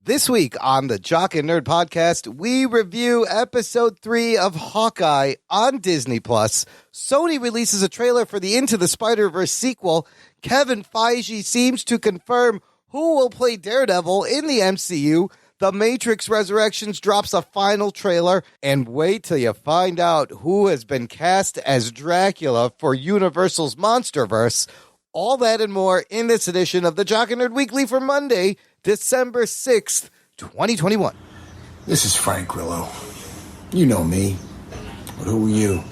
This week on the Jock and Nerd podcast, we review episode 3 of Hawkeye on Disney+. Sony releases a trailer for the Into the Spider-Verse sequel. Kevin Feige seems to confirm who will play Daredevil in the MCU. The Matrix Resurrections drops a final trailer. And wait till you find out who has been cast as Dracula for Universal's Monsterverse. All that and more in this edition of the Jock and Nerd Weekly for Monday, December 6th, 2021. This is Frank Grillo. You know me. But who are you?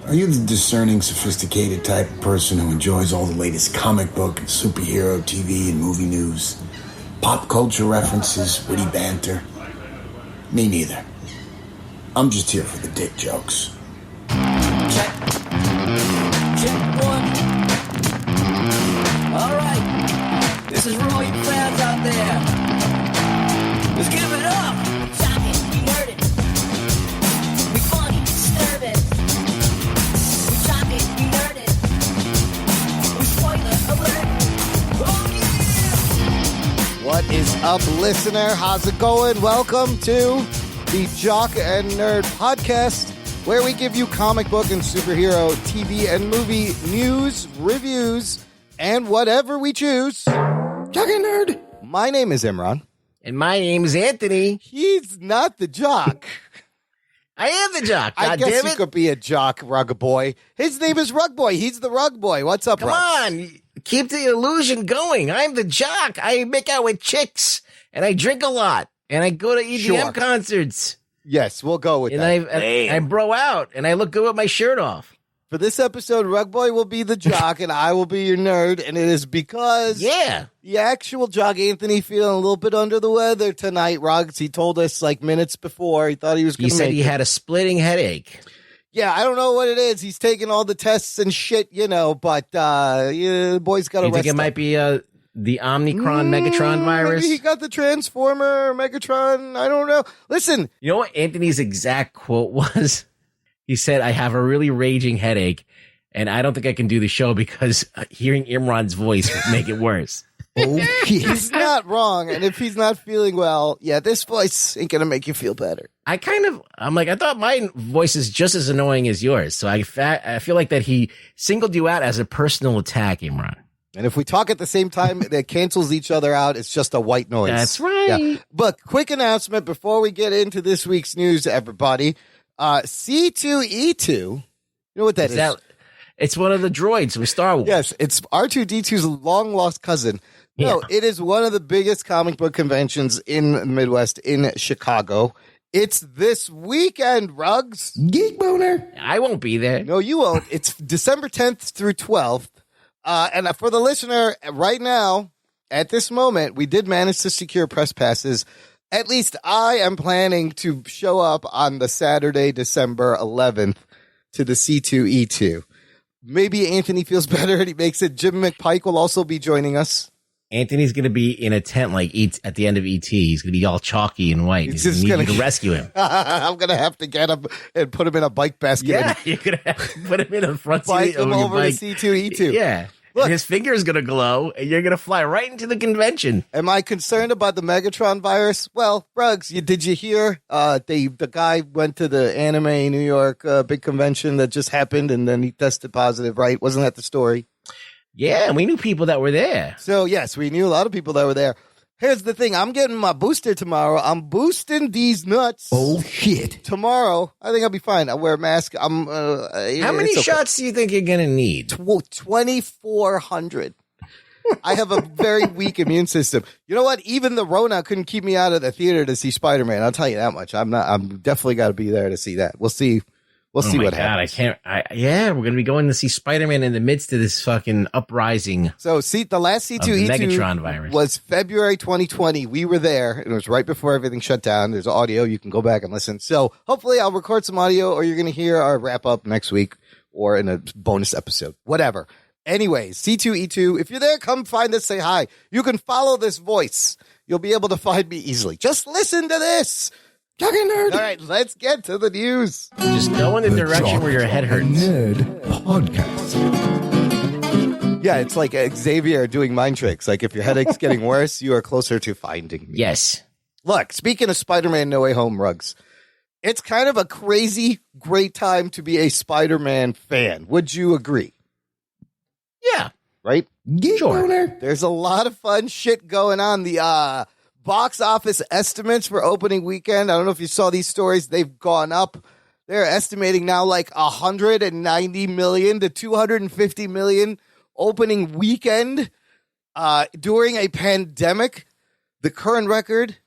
Are you the discerning, sophisticated type of person who enjoys all the latest comic book and superhero TV and movie news? Pop culture references, witty banter? Me neither. I'm just here for the dick jokes. Check. Check one. All right. This is for all you fans out there. Let's give it up. Shock it, we nerd it. We funny, disturb it. We shock it, we nerd it. We spoiler alert. Oh yeah! What is up, listener? How's it going? Welcome to the Jock and Nerd podcast, where we give you comic book and superhero TV and movie news, reviews, and whatever we choose. Jock and Nerd. My name is Imran. And my name is Anthony. He's not the jock. I am the jock. I God guess damn you it. could be a jock, Rug Boy. His name is Rug Boy. He's the Rug Boy. What's up, Come Rug? on. Keep the illusion going. I'm the jock. I make out with chicks. And I drink a lot. And I go to EDM Sure. concerts. Yes, we'll go with And that. I bro out. And I look good with my shirt off. For this episode, Rug Boy will be the jock, and I will be your nerd, and it is because Yeah. the actual jock, Anthony, feeling a little bit under the weather tonight, Ruggs. He told us like minutes before. He thought he was going He to said he had a splitting headache. Yeah, I don't know what it is. He's taking all the tests and shit, you know, but yeah, the boy's got to You rest think it up. might be the Omicron Megatron virus? Maybe he got the Transformer, Megatron. I don't know. Listen. You know what Anthony's exact quote was? He said, I have a really raging headache, and I don't think I can do the show because hearing Imran's voice would make it worse. He's not wrong. And if he's not feeling well, yeah, this voice ain't going to make you feel better. I thought my voice is just as annoying as yours. So I feel like that he singled you out as a personal attack, Imran. And if we talk at the same time, that cancels each other out. It's just a white noise. That's right. Yeah. But quick announcement before we get into this week's news, everybody. C2E2. You know what that is? It's one of the droids from Star Wars. Yes, it's R2-D2's long-lost cousin. No, It is one of the biggest comic book conventions in the Midwest in Chicago. It's this weekend, Ruggs. Geek boner. I won't be there. No, you won't. It's December 10th through 12th. And for the listener, right now, at this moment, we did manage to secure press passes. At least I am planning to show up on the Saturday, December 11th to the C2E2. Maybe Anthony feels better and he makes it. Jim McPike will also be joining us. Anthony's going to be in a tent like at the end of E.T. He's going to be all chalky and white. He's going to need you to rescue him. I'm going to have to get him and put him in a bike basket. Yeah, you're going to have to put him in the front seat Bike of him your over bike. to C2E2. Yeah. Look, and his finger is going to glow, and you're going to fly right into the convention. am I concerned about the Megatron virus? Well, Ruggs, did you hear? The guy went to the Anime New York big convention that just happened, and then he tested positive, right? Wasn't that the story? Yeah, and we knew people that were there. So, yes, we knew a lot of people that were there. Here's the thing. I'm getting my booster tomorrow. I'm boosting these nuts. Oh, shit. Tomorrow, I think I'll be fine. I'll wear a mask. How many shots do you think you're going to need? 2,400. I have a very weak immune system. You know what? Even the Rona couldn't keep me out of the theater to see Spider-Man. I'll tell you that much. I'm definitely got to be there to see that. We'll see. We'll see what happens. We're going to be going to see Spider-Man in the midst of this fucking uprising. So, the last C2E2 Megatron virus was February 2020. We were there. It was right before everything shut down. There's audio. You can go back and listen. So, hopefully, I'll record some audio, or you're going to hear our wrap-up next week or in a bonus episode. Whatever. Anyways, C2E2, if you're there, come find us, say hi. You can follow this voice. You'll be able to find me easily. Just listen to this. Jock and Nerd. All right, let's get to the news. Just go in the direction where your head hurts. Nerd podcast. Yeah, it's like Xavier doing mind tricks. Like, if your headache's getting worse, you are closer to finding me. Yes. Look, speaking of Spider-Man No Way Home, Rugs, it's kind of a crazy, great time to be a Spider-Man fan. Would you agree? Yeah. Right? Sure. There's a lot of fun shit going on. The box office estimates for opening weekend, I don't know if you saw these stories, they've gone up. They're estimating now like 190 million to 250 million opening weekend during a pandemic. The current record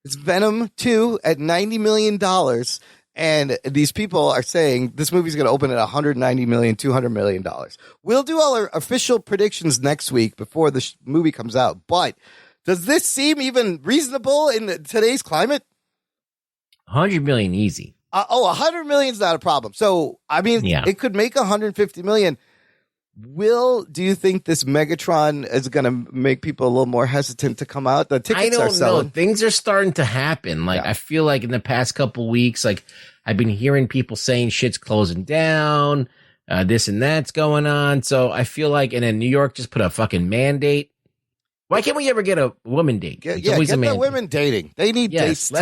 is Venom 2 at $90 million. And these people are saying this movie's going to open at 190 million, $200 million. We'll do all our official predictions next week before the movie comes out. But does this seem even reasonable in today's climate? 100 million easy. 100 million is not a problem. So, I mean, It could make 150 million. Do you think this Megatron is going to make people a little more hesitant to come out? The tickets are selling. I don't know. Things are starting to happen. Like, I feel like in the past couple weeks, like, I've been hearing people saying shit's closing down, this and that's going on. So I feel like, and then New York just put a fucking mandate. Why can't we ever get a woman date? Get the women dating. They need dates too.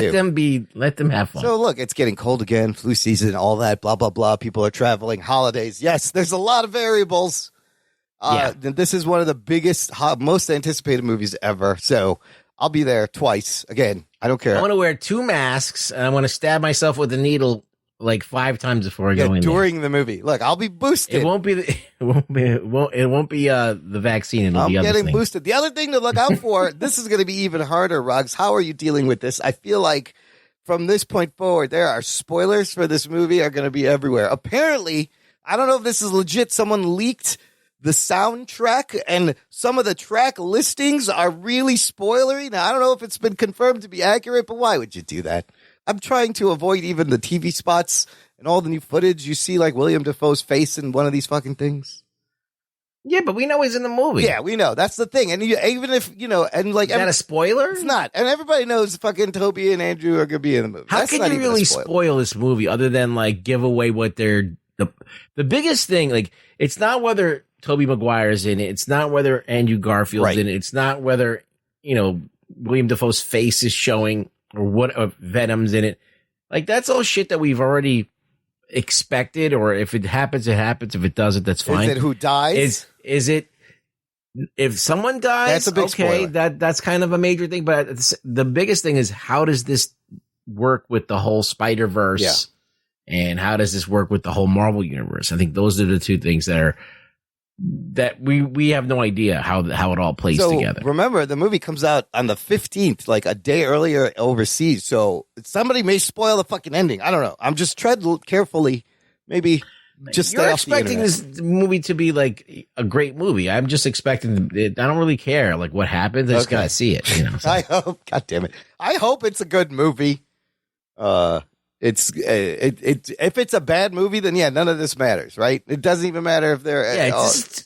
Let them have fun. So look, it's getting cold again, flu season, all that, blah, blah, blah. People are traveling, holidays. Yes, there's a lot of variables. This is one of the biggest, most anticipated movies ever. So I'll be there twice. Again, I don't care. I want to wear 2 masks and I want to stab myself with a needle like 5 times before I go in during the movie. Look, I'll be boosted. It won't be the vaccine. It'll be other things. Boosted. The other thing to look out for, this is going to be even harder, Ruggs. How are you dealing with this? I feel like from this point forward, there are spoilers for this movie are going to be everywhere. Apparently, I don't know if this is legit. Someone leaked the soundtrack and some of the track listings are really spoilery. Now, I don't know if it's been confirmed to be accurate, but why would you do that? I'm trying to avoid even the TV spots and all the new footage. You see like William Dafoe's face in one of these fucking things. Yeah, but we know he's in the movie. Yeah, we know. That's the thing. And even if, and like... Is that a spoiler? It's not. And everybody knows fucking Toby and Andrew are going to be in the movie. How can you really spoil this movie other than like give away what they're... The biggest thing, like, it's not whether Tobey Maguire's in it. It's not whether Andrew Garfield's in it. It's not whether, William Dafoe's face is showing or what Venom's in it. Like, that's all shit that we've already expected, or if it happens, it happens. If it doesn't, that's fine. Is it who dies? Is it if someone dies? That's a big spoiler. That's kind of a major thing. But the biggest thing is, how does this work with the whole Spider-Verse? Yeah. And how does this work with the whole Marvel universe? I think those are the two things that we have no idea how it all plays together. Remember, the movie comes out on the 15th, like a day earlier overseas. So somebody may spoil the fucking ending. I don't know. I'm just tread carefully. Maybe just you're expecting this movie to be like a great movie. I'm just expecting it. I don't really care like what happens. I just gotta see it. I hope. God damn it. I hope it's a good movie. If it's a bad movie, then none of this matters, right? It doesn't even matter if they're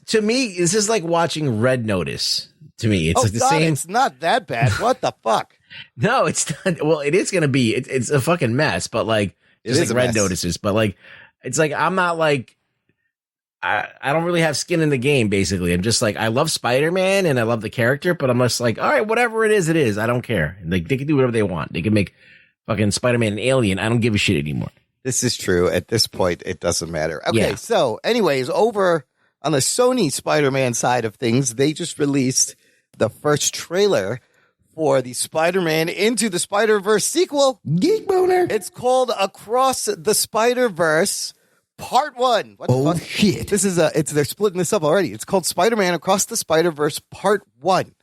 to me, this is like watching Red Notice. To me, it's like the same. It's not that bad. What the fuck? No, it's not. Well, it is going to be. It's a fucking mess, but like just like Red Notices. But like, it's like I'm not like I don't really have skin in the game. Basically, I'm just like I love Spider-Man and I love the character, but I'm just like, all right, whatever it is, it is. I don't care. Like they can do whatever they want. They can make fucking Spider-Man and Alien. I don't give a shit anymore. This is true. At this point, it doesn't matter. Okay, so anyways, over on the Sony Spider-Man side of things, they just released the first trailer for the Spider-Man Into the Spider-Verse sequel. Geek Boner. It's called Across the Spider-Verse Part 1. What the fuck? Shit. This is they're splitting this up already. It's called Spider-Man Across the Spider-Verse Part 1.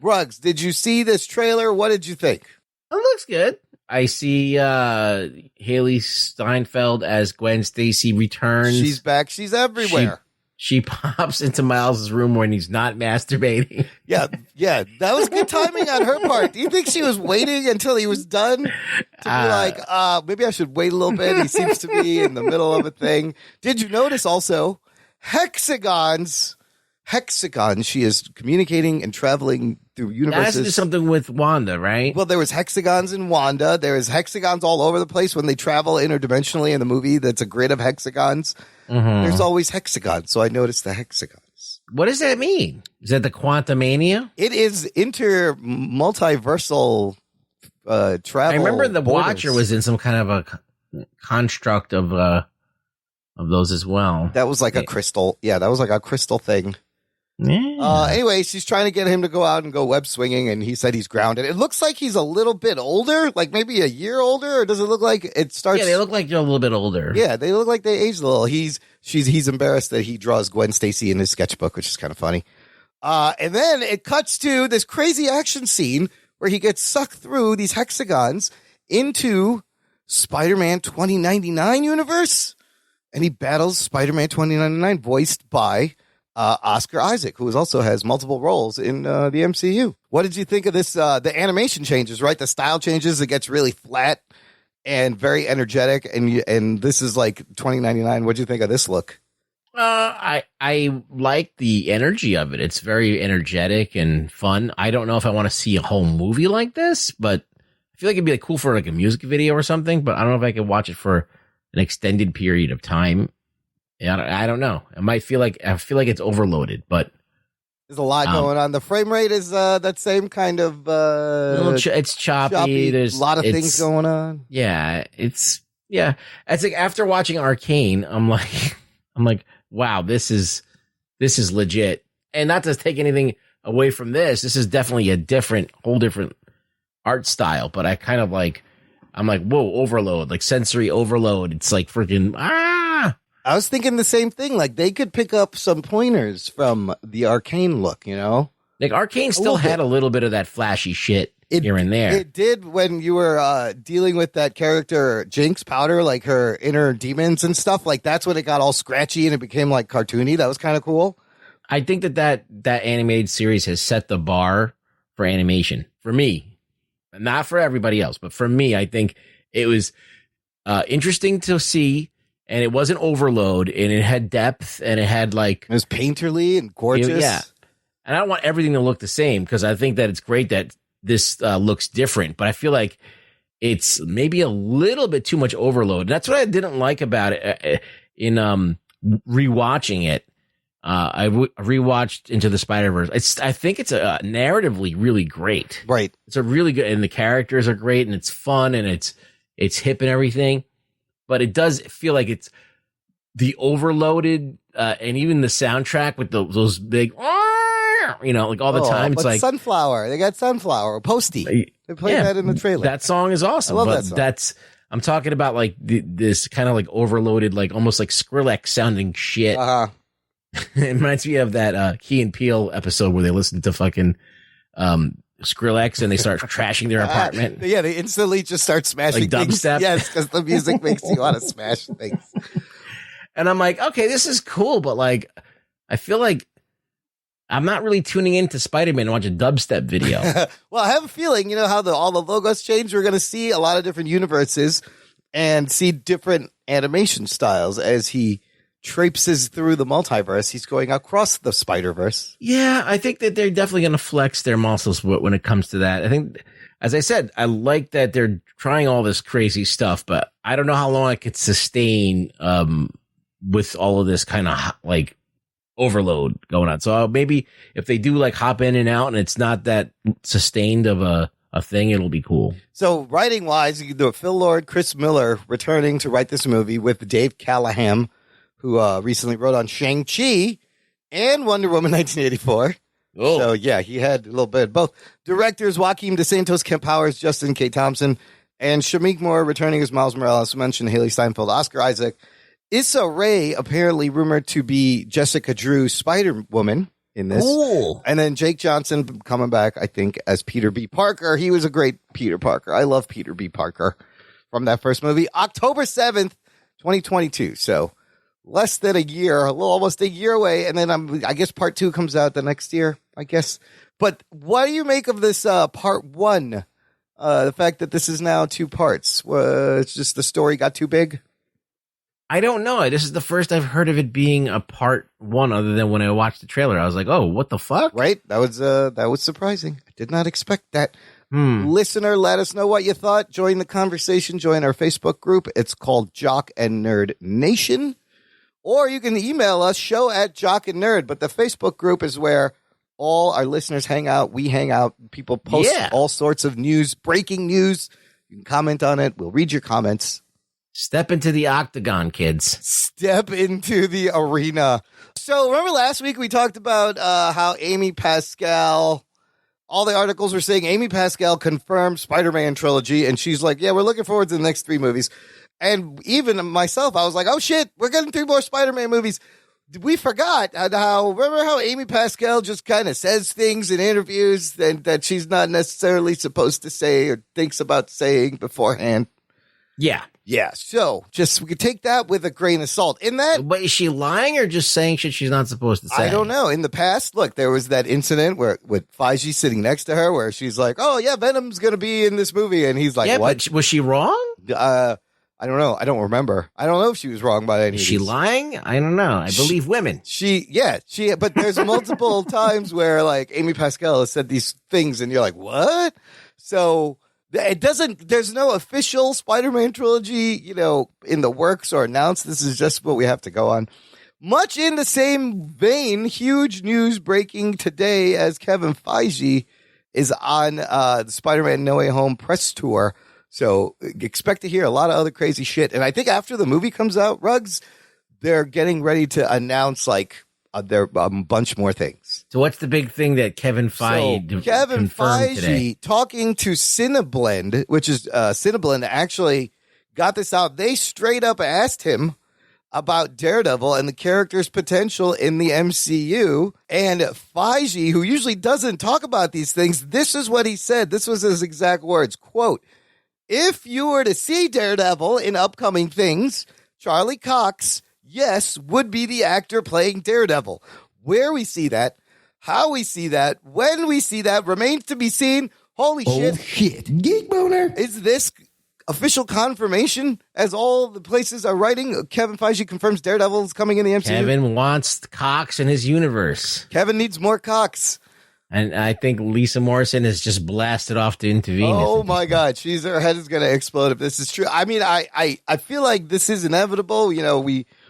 Ruggs, did you see this trailer? What did you think? It looks good. I see Haley Steinfeld as Gwen Stacy returns. She's back. She's everywhere. She pops into Miles' room when he's not masturbating. Yeah. That was good timing on her part. Do you think she was waiting until he was done to be like, maybe I should wait a little bit? He seems to be in the middle of a thing. Did you notice also hexagons? She is communicating and traveling through universes. That has to do something with Wanda, right? Well, there was hexagons in Wanda. There is hexagons all over the place when they travel interdimensionally in the movie. That's a grid of hexagons. Mm-hmm. There's always hexagons, so I noticed the hexagons. what does that mean? Is that the Quantumania? It is multiversal travel. I remember the borders. Watcher was in some kind of a construct of those as well. That was like a crystal. Yeah, that was like a crystal thing. Yeah. Anyway, she's trying to get him to go out and go web swinging, and he said he's grounded. It looks like he's a little bit older, like maybe a year older, or does it look like it starts? Yeah, they look like they're a little bit older. Yeah, they look like they aged a little. He's embarrassed that he draws Gwen Stacy in his sketchbook, which is kind of funny. And then it cuts to this crazy action scene where he gets sucked through these hexagons into Spider-Man 2099 universe, and he battles Spider-Man 2099, voiced by Oscar Isaac, who also has multiple roles in the MCU. What did you think of this? The animation changes, right? The style changes. It gets really flat and very energetic. And this is like 2099. What did you think of this look? I like the energy of it. It's very energetic and fun. I don't know if I want to see a whole movie like this, but I feel like it'd be like cool for like a music video or something. But I don't know if I could watch it for an extended period of time. I don't know. I feel like it's overloaded, but there's a lot going on. The frame rate is that same kind of it's choppy. There's a lot of things going on. Yeah, it's like after watching Arcane, I'm like, wow, this is legit. And not to take anything away from this is definitely a whole different art style. But I kind of I'm like, whoa, overload, like sensory overload. It's like freaking I was thinking the same thing. Like they could pick up some pointers from the Arcane look, you know? Like Arcane still had a little bit of that flashy shit here and there. It did when you were dealing with that character Jinx Powder, like her inner demons and stuff. Like that's when it got all scratchy and it became like cartoony. That was kind of cool. I think that animated series has set the bar for animation for me, not for everybody else, but for me. I think it was interesting to see. And it wasn't overload, and it had depth, and it had it was painterly and gorgeous. Yeah. And I don't want everything to look the same because I think that it's great that this looks different, but I feel like it's maybe a little bit too much overload. And that's what I didn't like about it in rewatching it. I rewatched Into the Spider-Verse. I think it's narratively really great. Right. It's a really good, and the characters are great, and it's fun, and it's hip and everything. But it does feel like it's the overloaded, and even the soundtrack with those big, like all the time. It's like Sunflower. They got Sunflower, Posty. They played that in the trailer. That song is awesome. I love that song. I'm talking about like this kind of like overloaded, like almost like Skrillex sounding shit. It reminds me of that Key and Peele episode where they listen to fucking Skrillex and they start trashing their apartment. Yeah, they instantly just start smashing like things. Dubstep. Yes, because the music makes you want to smash things. And I'm like, okay, this is cool, but like, I feel like I'm not really tuning into Spider-Man to watch a dubstep video. Well, I have a feeling, how all the logos change. We're going to see a lot of different universes and see different animation styles as he traipses through the multiverse. He's going across the Spider-Verse. Yeah, I think that they're definitely going to flex their muscles when it comes to that. I think, as I said, I like that they're trying all this crazy stuff, but I don't know how long I could sustain with all of this kind of like overload going on. So maybe if they do like hop in and out and it's not that sustained of a thing, it'll be cool. So writing wise, Phil Lord, Chris Miller returning to write this movie with Dave Callahan, who recently wrote on Shang-Chi and Wonder Woman 1984. Oh. So, yeah, he had a little bit of both. Directors Joaquin DeSantos, Kemp Powers, Justin K. Thompson, and Shamik Moore returning as Miles Morales. Mentioned Haley Steinfeld, Oscar Isaac. Issa Rae, apparently rumored to be Jessica Drew's Spider-Woman in this. Ooh. And then Jake Johnson coming back, I think, as Peter B. Parker. He was a great Peter Parker. I love Peter B. Parker from that first movie. October 7th, 2022. So less than a year, almost a year away. And then I guess part 2 comes out the next year, I guess. But what do you make of this part 1? The fact that this is now 2 parts. It's just the story got too big? I don't know. This is the first I've heard of it being a part 1 other than when I watched the trailer. I was like, oh, what the fuck? Right? That was surprising. I did not expect that. Listener, let us know what you thought. Join the conversation. Join our Facebook group. It's called Jock and Nerd Nation. Or you can email us, show@jockandnerd. But the Facebook group is where all our listeners hang out. We hang out. People post all sorts of news, breaking news. You can comment on it. We'll read your comments. Step into the octagon, kids. Step into the arena. So remember last week we talked about how Amy Pascal, all the articles were saying Amy Pascal confirmed Spider-Man trilogy. And she's like, yeah, we're looking forward to the next 3 movies. And even myself, I was like, oh, shit, we're getting 3 more Spider-Man movies. We forgot remember how Amy Pascal just kind of says things in interviews that she's not necessarily supposed to say or thinks about saying beforehand? Yeah. Yeah. So we could take that with a grain of salt. But is she lying or just saying shit she's not supposed to say? I don't know. In the past, look, there was that incident with Feige sitting next to her where she's like, oh, yeah, Venom's going to be in this movie. And he's like, what? But was she wrong? I don't know. I don't remember. I don't know if she was wrong by any Is she lying? I don't know. I believe women. But there's multiple times where like Amy Pascal has said these things and you're like, what? So there's no official Spider-Man trilogy, in the works or announced. This is just what we have to go on. Much in the same vein, huge news breaking today as Kevin Feige is on the Spider-Man No Way Home press tour. So expect to hear a lot of other crazy shit. And I think after the movie comes out, Ruggs, they're getting ready to announce their bunch more things. So what's the big thing that Kevin Feige confirmed today? Talking to Cineblend, which is Cineblend actually got this out. They straight up asked him about Daredevil and the character's potential in the MCU. And Feige, who usually doesn't talk about these things, this is what he said. This was his exact words, quote, if you were to see Daredevil in upcoming things, Charlie Cox, yes, would be the actor playing Daredevil. Where we see that, how we see that, when we see that remains to be seen. Holy shit. Geek boner. Is this official confirmation as all the places are writing? Kevin Feige confirms Daredevil is coming in the MCU. Kevin wants Cox in his universe. Kevin needs more Cox. And I think Lisa Morrison has just blasted off to intervene. Oh my God, her head is going to explode if this is true. I mean, I feel like this is inevitable.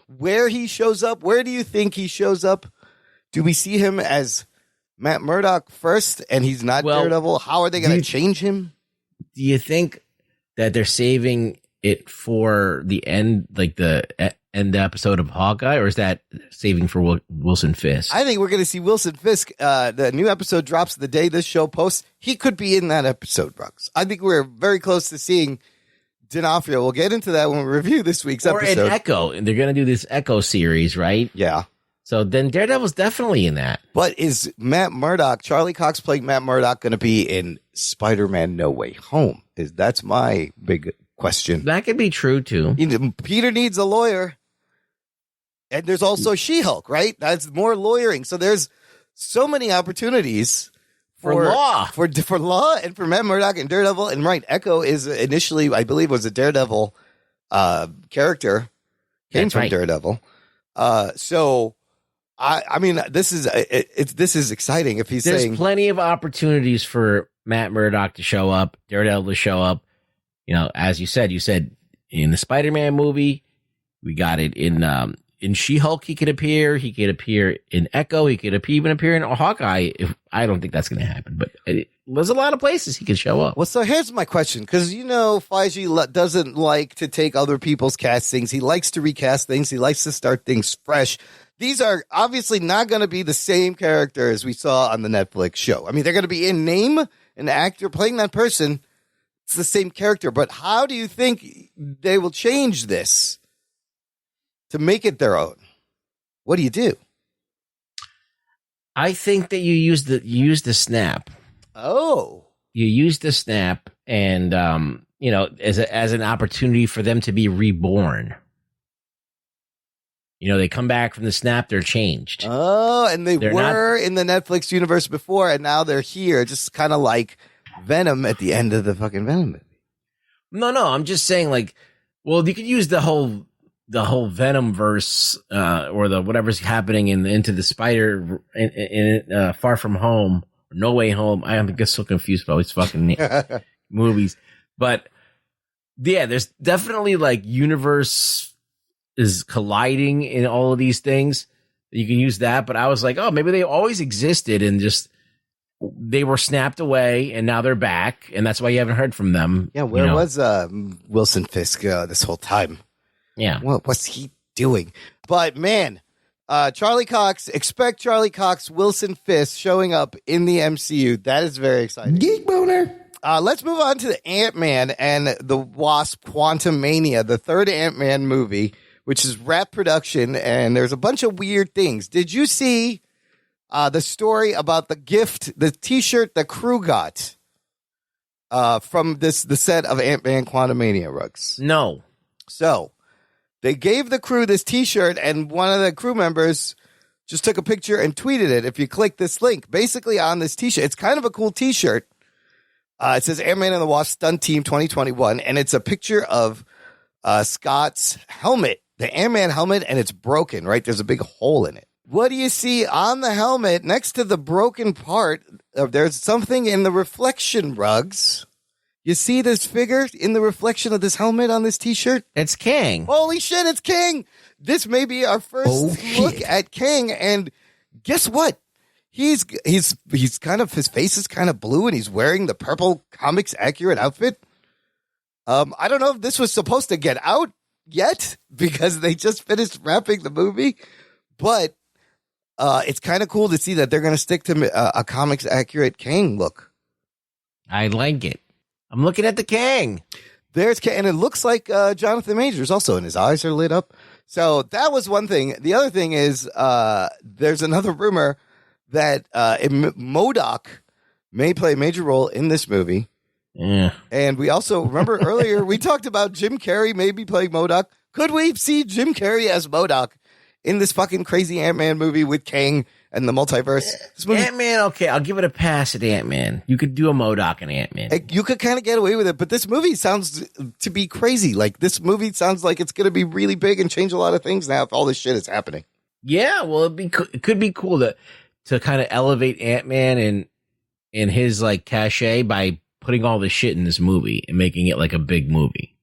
Where he shows up. Where do you think he shows up? Do we see him as Matt Murdock first, and he's not Daredevil? How are they going to change him? Do you think that they're saving it for the end, like the end episode of Hawkeye, or is that saving for Wilson Fisk? I think we're going to see Wilson Fisk. The new episode drops the day this show posts. He could be in that episode, Brooks. I think we're very close to seeing D'Onofrio. We'll get into that when we review this week's episode. Or an Echo. And they're going to do this Echo series, right? Yeah. So then Daredevil's definitely in that. But is Matt Murdock, Charlie Cox playing Matt Murdock, going to be in Spider-Man No Way Home? That's my big question. That could be true, too. Peter needs a lawyer. And there's also She-Hulk, right? That's more lawyering. So there's so many opportunities for law. For law and for Matt Murdock and Daredevil. And right, Echo is initially, I believe, was a Daredevil character. Came from Daredevil. So I mean, this is exciting. If there's plenty of opportunities for Matt Murdock to show up, Daredevil to show up. As you said in the Spider-Man movie, we got it in She-Hulk. He could appear. He could appear in Echo. He could even appear in Hawkeye. I don't think that's going to happen, but there's a lot of places he could show up. Well, so here's my question, because Feige doesn't like to take other people's castings. He likes to recast things. He likes to start things fresh. These are obviously not going to be the same characters we saw on the Netflix show. I mean, they're going to be in name, an actor playing that person. It's the same character, but how do you think they will change this to make it their own? What do you do? I think that you use the snap. Oh, you use the snap, and as an opportunity for them to be reborn. They come back from the snap, they're changed. Oh, and they're not in the Netflix universe before, and now they're here, just kind of like Venom at the end of the fucking Venom movie. No, I'm just saying, you could use the whole Venom verse, or the whatever's happening in Into the Spider in Far From Home, or No Way Home. I get so confused about these fucking movies, but yeah, there's definitely universe is colliding in all of these things. You can use that, but I was like, oh, maybe they always existed and just they were snapped away and now they're back, and that's why you haven't heard from them. Yeah, where was Wilson Fisk this whole time? Yeah. What was he doing? But man, Charlie Cox, expect Charlie Cox, Wilson Fisk showing up in the MCU. That is very exciting. Geek boner. Let's move on to the Ant-Man and the Wasp Quantumania, the third Ant-Man movie, which is wrap production, and there's a bunch of weird things. Did you see the story about the gift, the T-shirt the crew got from the set of Ant-Man Quantumania, Rugs? No. So they gave the crew this T-shirt, and one of the crew members just took a picture and tweeted it. If you click this link, basically on this T-shirt, it's kind of a cool T-shirt. It says Ant-Man and the Wasp Stunt Team 2021, and it's a picture of Scott's helmet, the Ant-Man helmet, and it's broken, right? There's a big hole in it. What do you see on the helmet next to the broken part? There's something in the reflection, Rugs. You see this figure in the reflection of this helmet on this T-shirt? It's Kang. Holy shit, it's King. This may be our first look at King, and guess what? He's kind of, his face is kind of blue, and he's wearing the purple comics accurate outfit. I don't know if this was supposed to get out yet because they just finished wrapping the movie, but it's kind of cool to see that they're going to stick to a comics accurate Kang look. I like it. I'm looking at the Kang. There's Kang, and it looks like Jonathan Majors also, and his eyes are lit up. So that was one thing. The other thing is there's another rumor that MODOK may play a major role in this movie. Yeah. And we also, remember earlier, we talked about Jim Carrey maybe playing MODOK. Could we see Jim Carrey as MODOK in this fucking crazy Ant-Man movie with Kang and the multiverse? Ant-Man, okay, I'll give it a pass at Ant-Man. You could do a MODOK in Ant-Man. You could kind of get away with it, but this movie sounds to be crazy. Like, this movie sounds like it's going to be really big and change a lot of things now if all this shit is happening. Yeah, well, it could be cool to kind of elevate Ant-Man and his, like, cachet by putting all this shit in this movie and making it like a big movie.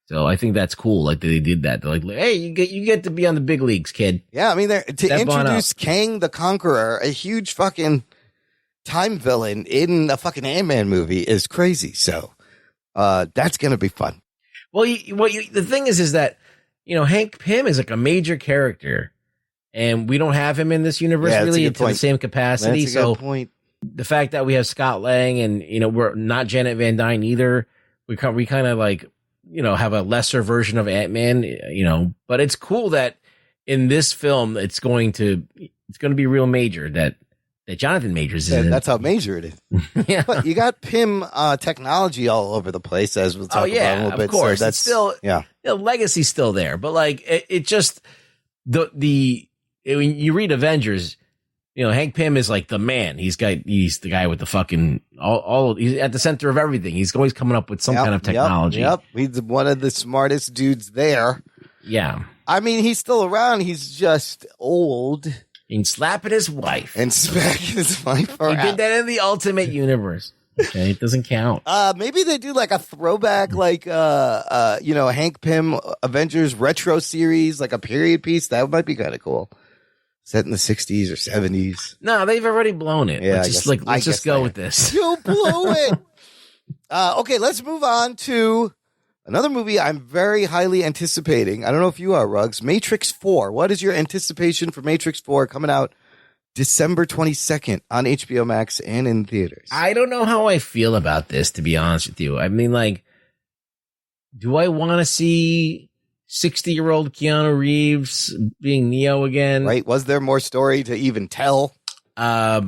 So I think that's cool. Like they did that. They're like, hey, you get to be on the big leagues, kid. Yeah, I mean, to introduce Kang the Conqueror, a huge fucking time villain in a fucking Ant-Man movie is crazy. So that's gonna be fun. Well, the thing is that Hank Pym is like a major character, and we don't have him in this universe really to the same capacity. That's a good point. The fact that we have Scott Lang and we're not Janet Van Dyne either, we kind of like have a lesser version of Ant-Man, but it's cool that in this film it's going to be real major that Jonathan Majors is. That's how major it is. Yeah, but you got Pym technology all over the place, as we'll talk about in a little bit. Of course, so that's still legacy's still there, but like it just when you read Avengers. Hank Pym is like the man. He's the guy with the fucking he's at the center of everything. He's always coming up with some kind of technology. Yep. He's one of the smartest dudes there. Yeah. I mean, he's still around. He's just old. And slapping his wife. And smacking his wife around. He did that in the Ultimate Universe. Okay, it doesn't count. Maybe they do like a throwback, like Hank Pym Avengers retro series, like a period piece. That might be kind of cool. Set in the 60s or 70s. No, they've already blown it. Yeah, let's just go with this. You blew it. Okay, let's move on to another movie I'm very highly anticipating. I don't know if you are, Ruggs. Matrix 4. What is your anticipation for Matrix 4 coming out December 22nd on HBO Max and in theaters? I don't know how I feel about this, to be honest with you. I mean, like, do I want to see 60-year-old Keanu Reeves being Neo again? Right. Was there more story to even tell? I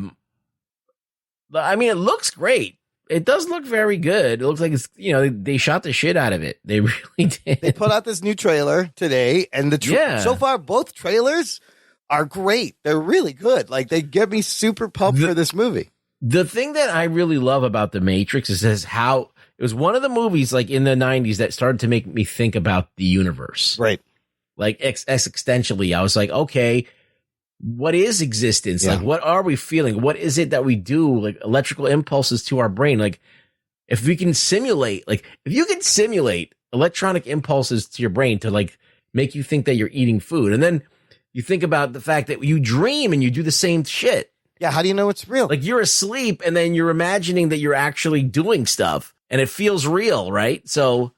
mean, it looks great. It does look very good. It looks like it's, they shot the shit out of it. They really did. They put out this new trailer today, and so far, both trailers are great. They're really good. Like, they get me super pumped for this movie. The thing that I really love about The Matrix is how it was one of the movies like in the 90s that started to make me think about the universe. Right. Like existentially, I was like, okay, what is existence? Yeah. Like, what are we feeling? What is it that we do? Like electrical impulses to our brain. Like if you can simulate electronic impulses to your brain to like make you think that you're eating food. And then you think about the fact that you dream and you do the same shit. Yeah, how do you know it's real? Like you're asleep and then you're imagining that you're actually doing stuff and it feels real, right? So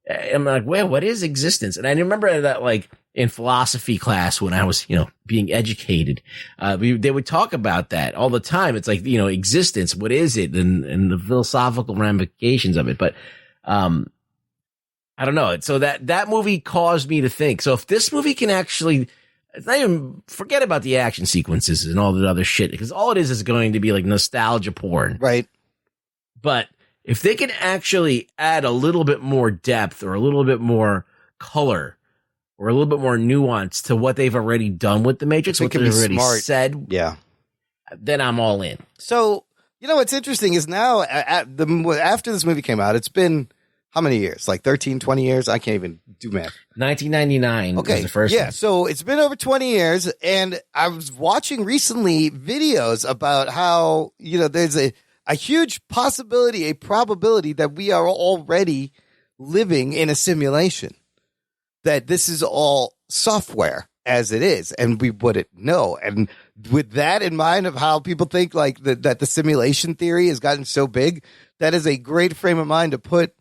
I'm like, well, what is existence? And I remember that like in philosophy class when I was, being educated, they would talk about that all the time. It's like, existence, what is it? And the philosophical ramifications of it. But, I don't know. So that movie caused me to think. So if this movie can actually, it's not even, forget about the action sequences and all the other shit, because all it is going to be like nostalgia porn. Right. But if they can actually add a little bit more depth or a little bit more color or a little bit more nuance to what they've already done with the Matrix, what they've already said, yeah, then I'm all in. So, what's interesting is now after this movie came out, it's been how many years? Like 13, 20 years? I can't even do math. 1999 was the first one. So it's been over 20 years, and I was watching recently videos about how, there's a huge possibility, a probability that we are already living in a simulation, that this is all software as it is, and we wouldn't know. And with that in mind of how people think like that the simulation theory has gotten so big, that is a great frame of mind to put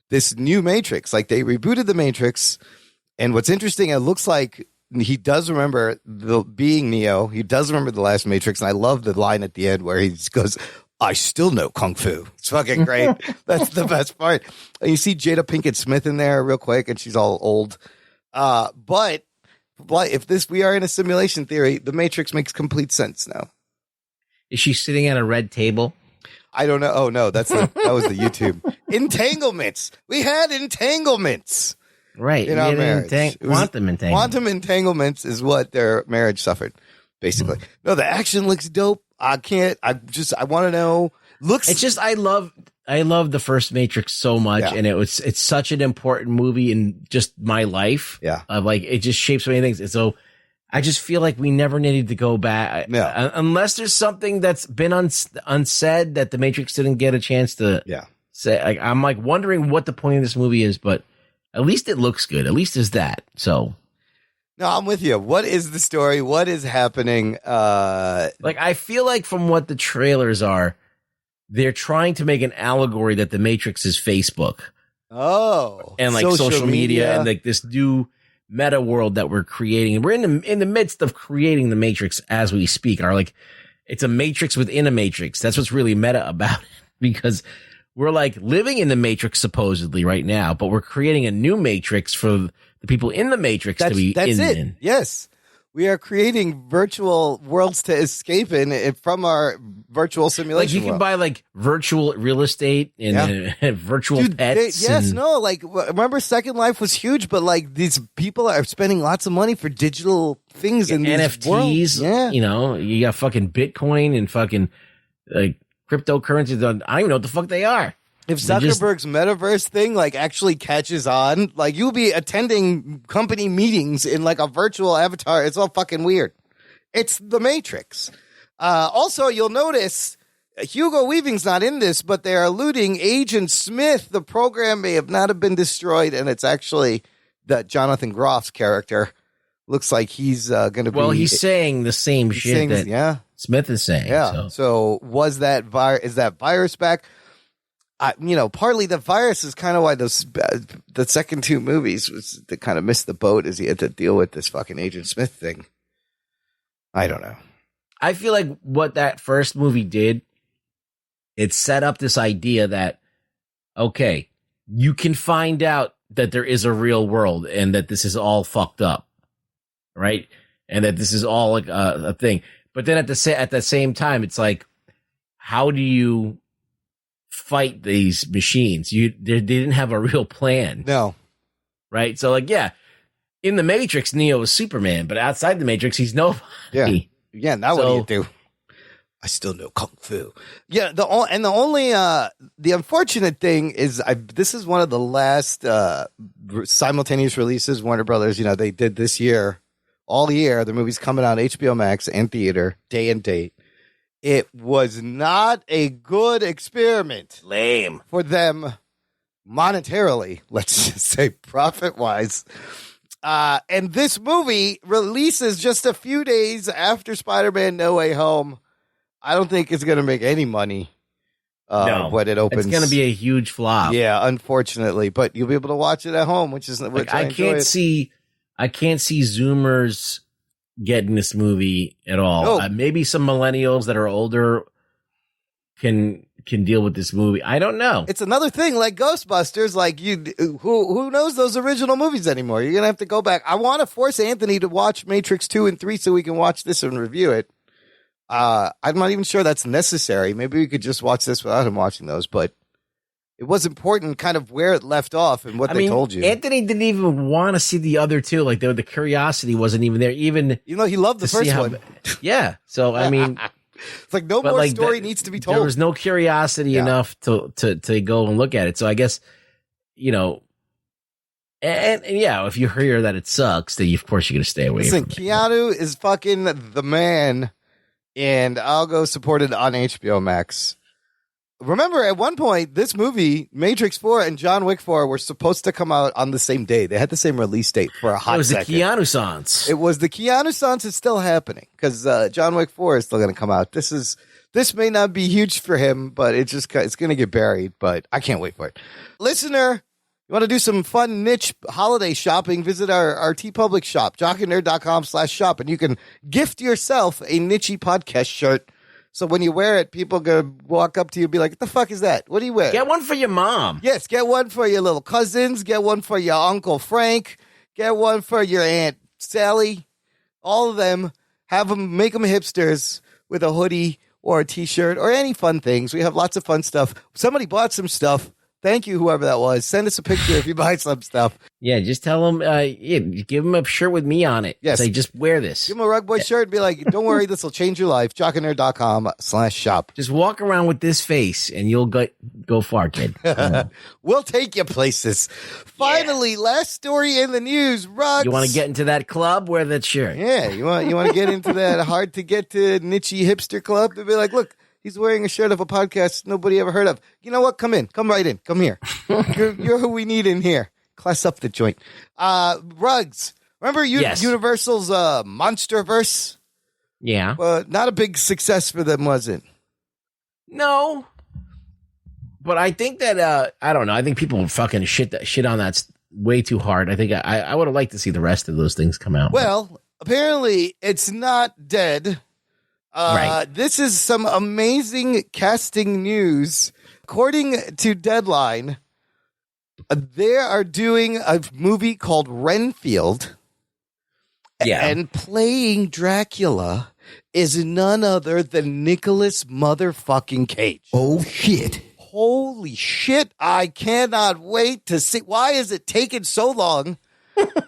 this new Matrix. Like they rebooted the Matrix, and what's interesting, it looks like he does remember being Neo. He does remember the last Matrix, and I love the line at the end where he goes, "I still know Kung Fu." It's fucking great. That's the best part. And you see Jada Pinkett Smith in there real quick, and she's all old. But if we are in a simulation theory, the Matrix makes complete sense now. Is she sitting at a red table? I don't know. Oh no, that was the YouTube entanglements. We had entanglements, right? In our marriage, quantum entanglements. Quantum entanglements is what their marriage suffered, basically. No, the action looks dope. I want to know. It's just I love the first Matrix so much, and it's such an important movie in just my life. Yeah, of like it just shapes so many things, and so I just feel like we never needed to go back, unless there's something that's been unsaid that the Matrix didn't get a chance to say. Like, I'm like wondering what the point of this movie is, but at least it looks good. At least is that. So, no, I'm with you. What is the story? What is happening? I feel like from what the trailers are, they're trying to make an allegory that the Matrix is Facebook. Oh, and like social media and like this new meta world that we're creating. And we're in the midst of creating the Matrix as we speak. It's a Matrix within a Matrix. That's what's really meta about it, because we're like living in the Matrix supposedly right now, but we're creating a new Matrix for the people in the Matrix to be in. Yes. We are creating virtual worlds to escape in from our virtual simulation. Like you can buy like virtual real estate and virtual pets. Remember Second Life was huge, but like these people are spending lots of money for digital things in these NFTs. Yeah. You got fucking Bitcoin and fucking like cryptocurrencies. I don't even know what the fuck they are. If Zuckerberg's metaverse thing like actually catches on, like you'll be attending company meetings in like a virtual avatar. It's all fucking weird. It's the Matrix. Also, you'll notice Hugo Weaving's not in this, but they're alluding Agent Smith. The program may have not have been destroyed, and it's actually that Jonathan Groff's character. Looks like he's going to be. Well, he's saying the same shit that Smith is saying. Yeah. So was that is that virus back? Partly the virus is kind of why the second two movies was to kind of miss the boat, as he had to deal with this fucking Agent Smith thing. I don't know. I feel like what that first movie did, it set up this idea that, okay, you can find out that there is a real world and that this is all fucked up, right? And that this is all like a thing. But then at the same time, it's like, how do you fight these machines? They didn't have a real plan. No. Right? So like, in the Matrix, Neo is Superman, but outside the Matrix, he's nobody. Yeah. Now what do you do? I still know Kung Fu. Yeah. The unfortunate thing is this is one of the last simultaneous releases Warner Brothers, they did this year, all year. The movie's coming out HBO Max and theater, day and date. It was not a good experiment. Lame. For them monetarily, let's just say profit-wise. And this movie releases just a few days after Spider-Man No Way Home. I don't think it's going to make any money when it opens. It's going to be a huge flop. Yeah, unfortunately. But you'll be able to watch it at home, which is like, I can't see Zoomers getting this movie at all. Maybe some millennials that are older can deal with this movie. I don't know. It's another thing like Ghostbusters. Like who knows those original movies anymore? You're gonna have to go back. I want to force Anthony to watch Matrix 2 and 3 so we can watch this and review it. I'm not even sure that's necessary. Maybe we could just watch this without him watching those. But it was important, kind of where it left off and what they told you. Anthony didn't even want to see the other two. Like the curiosity wasn't even there. Even he loved the first one. Yeah. So I mean. It's like no more story needs to be told. There was no curiosity enough to go and look at it. So I guess, and if you hear that it sucks, then of course you're going to stay away from it. Keanu is fucking the man, and I'll go support it on HBO Max. Remember, at one point, this movie, Matrix 4 and John Wick 4, were supposed to come out on the same day. They had the same release date for a hot second. It was the Keanu-sans. It was the Keanu-sans is still happening because John Wick 4 is still going to come out. This may not be huge for him, but it's going to get buried, but I can't wait for it. Listener, you want to do some fun niche holiday shopping, visit our TeePublic shop, jockandnerd.com/shop, and you can gift yourself a niche podcast shirt. So when you wear it, people going to walk up to you and be like, what the fuck is that? What do you wear? Get one for your mom. Yes, get one for your little cousins. Get one for your Uncle Frank. Get one for your Aunt Sally. All of them. Make them hipsters with a hoodie or a T-shirt or any fun things. We have lots of fun stuff. Somebody bought some stuff. Thank you, whoever that was. Send us a picture if you buy some stuff. Yeah, just tell them, give them a shirt with me on it. Yes. Say, just wear this. Give them a Rug Boy shirt and be like, don't worry, this will change your life. jockandnerd.com/shop. Just walk around with this face and you'll go far, kid. We'll take you places. Finally, last story in the news. Rugs. You want to get into that club? Wear that shirt. Yeah, you want to get into that hard to get to niche hipster club? They'll be like, look. He's wearing a shirt of a podcast nobody ever heard of. You know what? Come in. Come right in. Come here. You're who we need in here. Class up the joint. Rugs. Remember Universal's Monsterverse? Yeah. Well, not a big success for them, was it? No. But I think that, I don't know. I think people fucking shit on that way too hard. I think I would have liked to see the rest of those things come out. Well, apparently it's not dead. Right. This is some amazing casting news. According to Deadline, they are doing a movie called Renfield. Yeah. And playing Dracula is none other than Nicolas motherfucking Cage. Oh, shit. Holy shit. I cannot wait to see. Why is it taking so long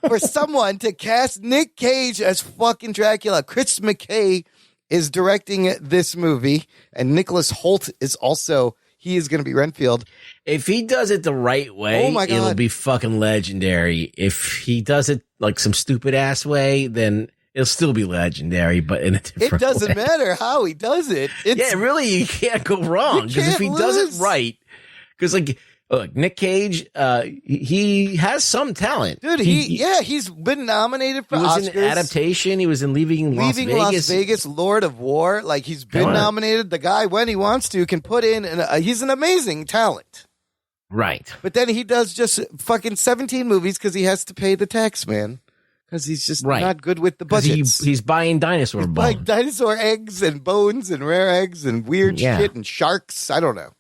for someone to cast Nick Cage as fucking Dracula? Chris McKay is directing this movie, and Nicholas Hoult is also, he is going to be Renfield. If he does it the right way, oh my God, it'll be fucking legendary. If he does it like some stupid ass way, then it'll still be legendary, but in a different way. It doesn't matter how he does it. Really, you can't go wrong. Because if he does it right, because look, Nick Cage, he has some talent. Dude, he's been nominated for Oscars. He was in Adaptation. He was in Leaving Las Vegas, Lord of War. Like, he's been nominated. The guy, when he wants to, can put in, he's an amazing talent. Right. But then he does just fucking 17 movies because he has to pay the tax, man. Because he's just not good with the budgets. He's buying dinosaur bones. Buying dinosaur eggs and bones and rare eggs and weird shit and sharks. I don't know.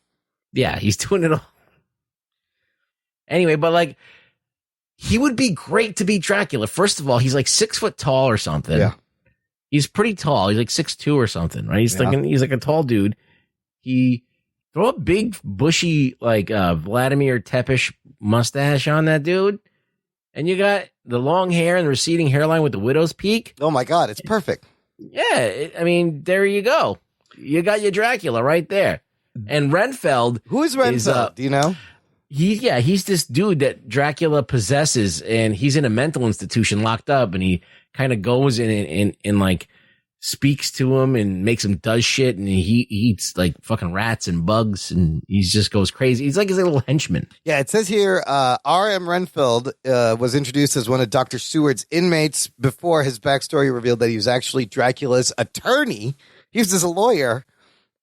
Yeah, he's doing it all. Anyway, but he would be great to be Dracula. First of all, he's like 6 foot tall or something. Yeah. He's pretty tall. He's like 6'2" or something, right? He's like a tall dude. He throw a big bushy Vladimir Tepish mustache on that dude, and you got the long hair and the receding hairline with the widow's peak. Oh my God, it's perfect. Yeah, there you go. You got your Dracula right there. And Renfield. Who is Renfield? Do you know? He's this dude that Dracula possesses, and he's in a mental institution locked up, and he kind of goes in speaks to him and makes him does shit, and he eats like fucking rats and bugs, and he just goes crazy. He's like his little henchman. Yeah, it says here, R.M. Renfield was introduced as one of Dr. Seward's inmates before his backstory revealed that he was actually Dracula's attorney. He was just a lawyer,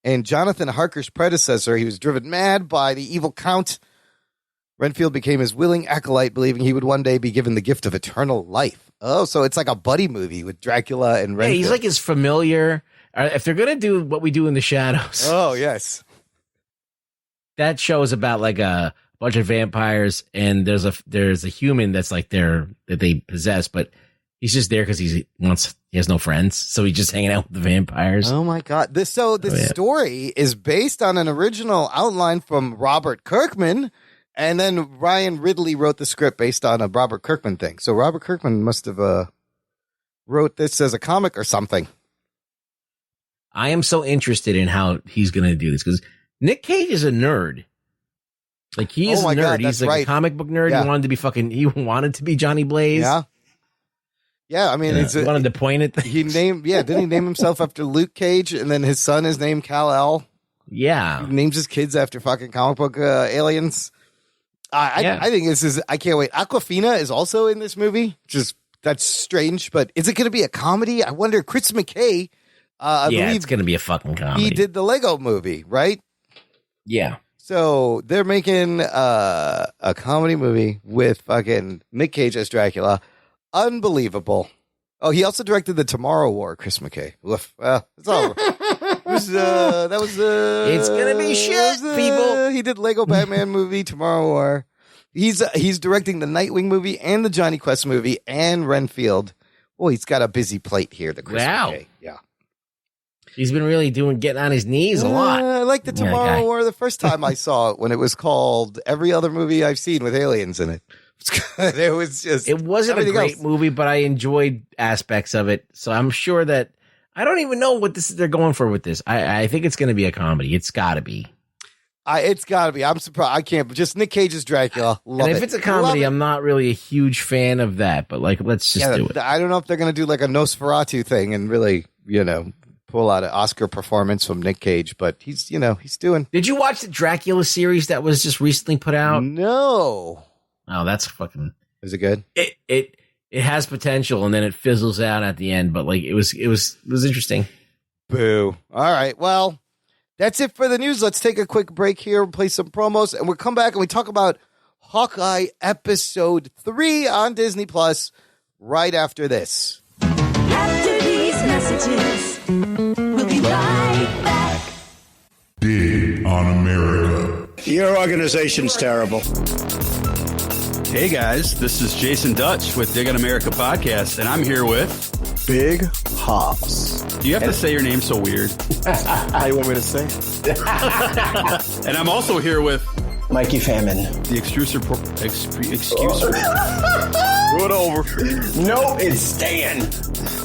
and Jonathan Harker's predecessor. He was driven mad by the evil count. Renfield became his willing acolyte, believing he would one day be given the gift of eternal life. Oh, so it's like a buddy movie with Dracula and Renfield. Yeah, he's like his familiar. If they're going to do What We Do in the Shadows. Oh, yes. That show is about like a bunch of vampires, and there's a human that's like that they possess, but he's just there because he has no friends, so he's just hanging out with the vampires. Oh my God! This story is based on an original outline from Robert Kirkman, and then Ryan Ridley wrote the script based on a Robert Kirkman thing. So Robert Kirkman must have wrote this as a comic or something. I am so interested in how he's going to do this because Nick Cage is a nerd. Like he is a nerd. God, he's like a comic book nerd. Yeah. He wanted to be Johnny Blaze. Yeah. Yeah, I mean, he wanted to point at things. Didn't he name himself after Luke Cage, and then his son is named Kal-El? Yeah. He names his kids after fucking comic book aliens. I think this is, I can't wait. Awkwafina is also in this movie. That's strange, but is it going to be a comedy? I wonder. Chris McKay, I believe it's going to be a fucking comedy. He did the Lego movie, right? Yeah. So they're making a comedy movie with fucking Nick Cage as Dracula. Unbelievable. Oh, he also directed the Tomorrow War, Chris McKay. Well, it's all. It's gonna be shit, people. He did Lego Batman movie, Tomorrow War. He's directing the Nightwing movie and the Johnny Quest movie and Renfield. Oh, he's got a busy plate here. The Chris McKay. Yeah. He's been really getting on his knees a lot. I like the Tomorrow War the first time I saw it when it was called Every Other Movie I've Seen with Aliens in it. It wasn't a great movie, but I enjoyed aspects of it. So I'm sure that I don't even know what they're going for with this. I think it's going to be a comedy. It's got to be. It's got to be. I'm surprised. I can't. Just Nick Cage's Dracula. And if it's a comedy, I'm not really a huge fan of that. But like, let's just do it. I don't know if they're going to do like a Nosferatu thing and really, pull out an Oscar performance from Nick Cage. But he's doing. Did you watch the Dracula series that was just recently put out? No. Oh, that's fucking. Is it good? It has potential, and then it fizzles out at the end. But like, it was interesting. Boo. All right. Well, that's it for the news. Let's take a quick break here and play some promos, and we'll come back and we talk about Hawkeye episode 3 on Disney Plus right after this. After these messages, we'll be right back. Dig on America. Your organization's terrible. Hey guys, this is Jason Dutch with Dig on America podcast, and I'm here with Big Hops. Do you have to say your name so weird? How you want me to say? And I'm also here with Mikey Famine. The excuser. Do it over. No, it's staying.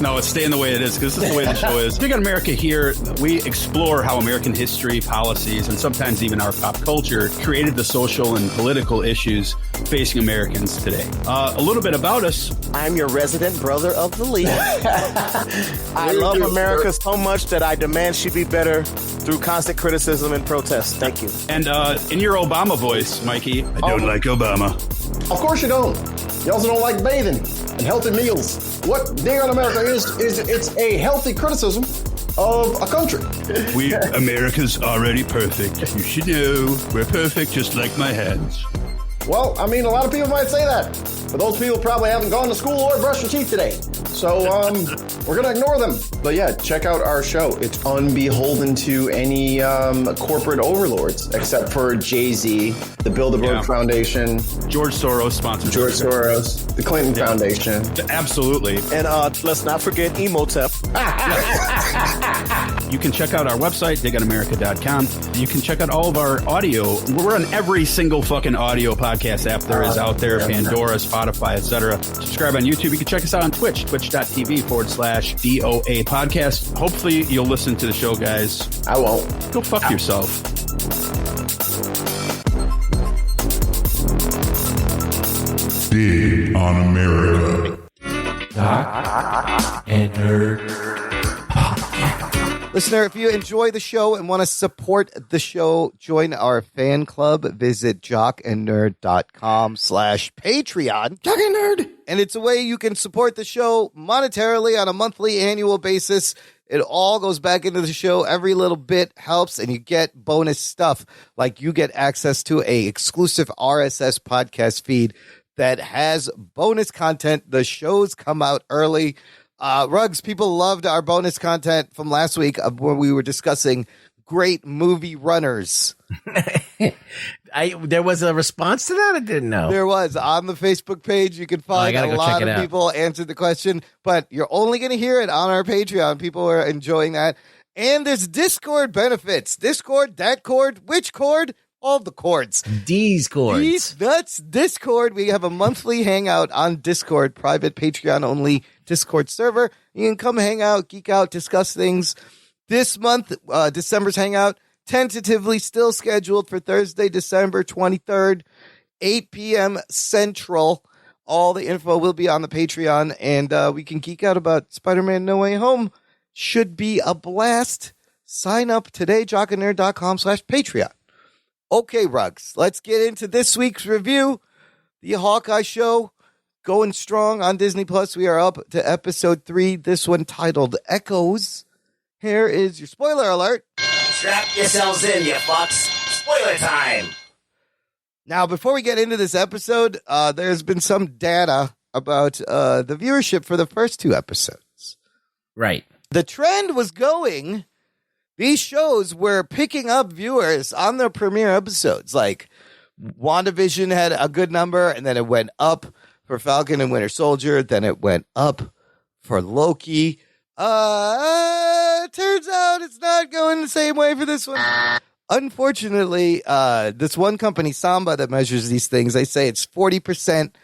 No, it's staying the way it is because this is the way the show is. Dig on America here, we explore how American history, policies, and sometimes even our pop culture created the social and political issues facing Americans today. A little bit about us. I'm your resident brother of the league. I love America so much that I demand she be better through constant criticism and protest. Thank you. And in your Obama voice, Mikey, I don't like Obama. Of course you don't. You also don't like bathing and healthy meals. What Dig on America is it's a healthy criticism of a country. America's already perfect. You should know we're perfect just like my hands. Well, I mean, a lot of people might say that, but those people probably haven't gone to school or brushed their teeth today. So, we're going to ignore them. But yeah, check out our show. It's unbeholden to any corporate overlords, except for Jay-Z, the Bilderberg Foundation. George Soros sponsors. George Soros, the Clinton Foundation. Absolutely. And let's not forget Emotep. You can check out our website, digonamerica.com. You can check out all of our audio. We're on every single fucking audio podcast app there is out there, Pandora, Spotify, etc. Subscribe on YouTube. You can check us out on Twitch, twitch.tv/DOA podcast. Hopefully you'll listen to the show, guys. I won't. Go fuck yourself. Dig on America. Doc and Nerd Listener, if you enjoy the show and want to support the show, join our fan club. Visit jockandnerd.com/Patreon. Jock and Nerd. And it's a way you can support the show monetarily on a monthly, annual basis. It all goes back into the show. Every little bit helps, and you get bonus stuff. Like you get access to a exclusive RSS podcast feed that has bonus content. The shows come out early. Ruggs, people loved our bonus content from last week when we were discussing great movie runners. There was a response to that? I didn't know. There was. On the Facebook page, you can find a lot of people answered the question, but you're only going to hear it on our Patreon. People are enjoying that. And there's Discord benefits. Discord, that cord, which cord? All the cords. These cords. That's Discord. We have a monthly hangout on Discord, private Patreon-only Discord server. You can come hang out, geek out, discuss things. This month, December's hangout, tentatively still scheduled for Thursday, December 23rd, 8 p.m. Central. All the info will be on the Patreon, and we can geek out about Spider-Man No Way Home. Should be a blast. Sign up today, jockandnerd.com/Patreon. Okay, Ruggs, let's get into this week's review. The Hawkeye show going strong on Disney Plus. We are up to episode 3, this one titled Echoes. Here is your spoiler alert. Strap yourselves in, you fucks. Spoiler time. Now, before we get into this episode, there's been some data about the viewership for the first 2 episodes. Right. The trend was going, these shows were picking up viewers on their premiere episodes. Like, WandaVision had a good number, and then it went up for Falcon and Winter Soldier. Then it went up for Loki. Turns out it's not going the same way for this one. Unfortunately, this one company, Samba, that measures these things, they say it's 40%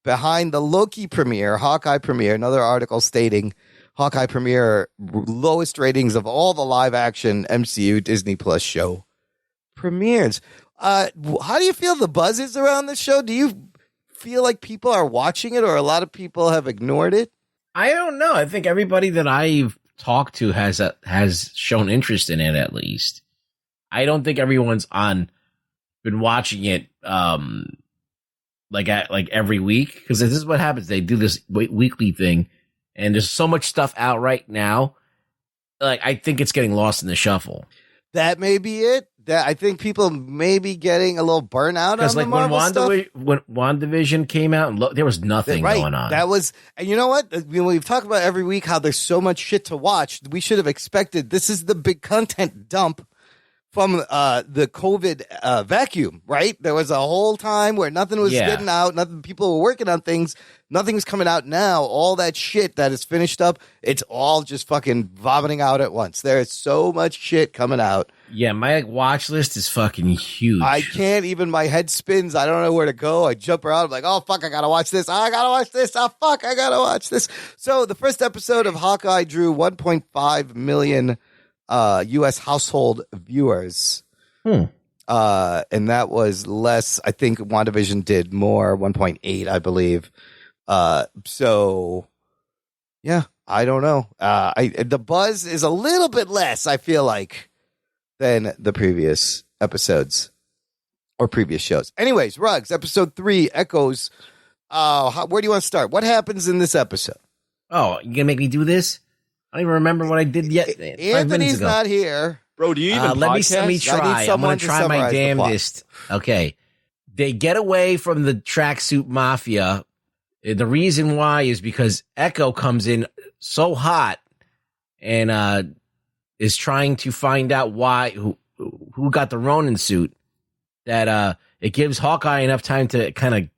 behind the Loki premiere, Hawkeye premiere. Another article stating Hawkeye premiere lowest ratings of all the live action MCU Disney Plus show premieres. How do you feel the buzz is around this show? Do you feel like people are watching it, or a lot of people have ignored it? I don't know. I think everybody that I've talked to has shown interest in it, at least. I don't think everyone's been watching it like every week, because this is what happens. They do this weekly thing, and there's so much stuff out right now. Like, I think it's getting lost in the shuffle. That may be it. That I think people may be getting a little burnout on the Marvel stuff. When WandaVision came out, there was nothing going on. That was, and you know what? We've talked about every week how there's so much shit to watch. We should have expected, this is the big content dump from the COVID vacuum, right? There was a whole time where nothing was getting out, people were working on things, nothing was coming out. Now all that shit that is finished up, it's all just fucking vomiting out at once. There is so much shit coming out. Yeah, my watch list is fucking huge. I can't even, my head spins. I don't know where to go. I jump around. I'm like, oh, fuck, I got to watch this. I got to watch this. Oh, fuck, I got to watch this. So the first episode of Hawkeye drew 1.5 million U.S. household viewers. And that was less. I think WandaVision did more, 1.8, I believe. So, yeah, I don't know. The buzz is a little bit less, I feel like, than the previous episodes or previous shows. Anyways, Ruggs, episode 3, Echoes. Where do you want to start? What happens in this episode? Oh, you gonna make me do this? I don't even remember what I did yet. Anthony's not here. Bro, do you even let podcast? me try. I'm going to try my damnedest. Okay. They get away from the tracksuit mafia. The reason why is because Echo comes in so hot and is trying to find out who got the Ronin suit, that it gives Hawkeye enough time to kind of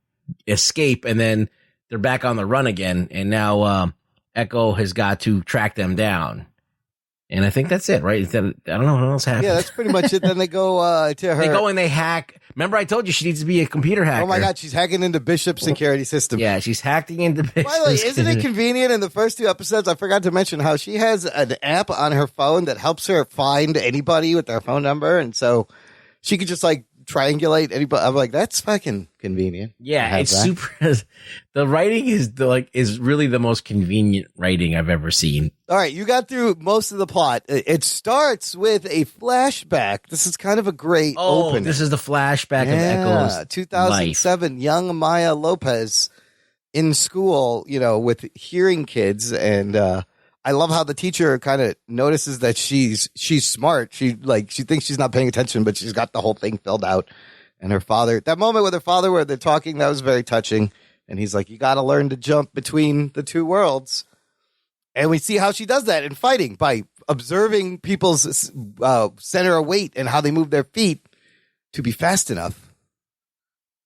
escape, and then they're back on the run again, and now Echo has got to track them down. And I think that's it, right? I don't know what else happened. Yeah, that's pretty much it. Then they go to her. They go and they hack. Remember, I told you she needs to be a computer hacker. Oh my God, she's hacking into Bishop's security system. Yeah, she's hacking into Bishop's. By the way, isn't it convenient in the first 2 episodes? I forgot to mention how she has an app on her phone that helps her find anybody with their phone number. And so she could just like triangulate anybody. I'm like, that's fucking convenient. Yeah, it's super. The writing is really the most convenient writing I've ever seen. All right, you got through most of the plot. It starts with a flashback. This is kind of a great opening. This is the flashback of Echo's 2007, life. Young Maya Lopez in school, with hearing kids, and I love how the teacher kind of notices that she's smart. She thinks she's not paying attention, but she's got the whole thing filled out. And her father, that moment with her father where they're talking, that was very touching. And he's like, you got to learn to jump between the two worlds. And we see how she does that in fighting by observing people's center of weight and how they move their feet to be fast enough.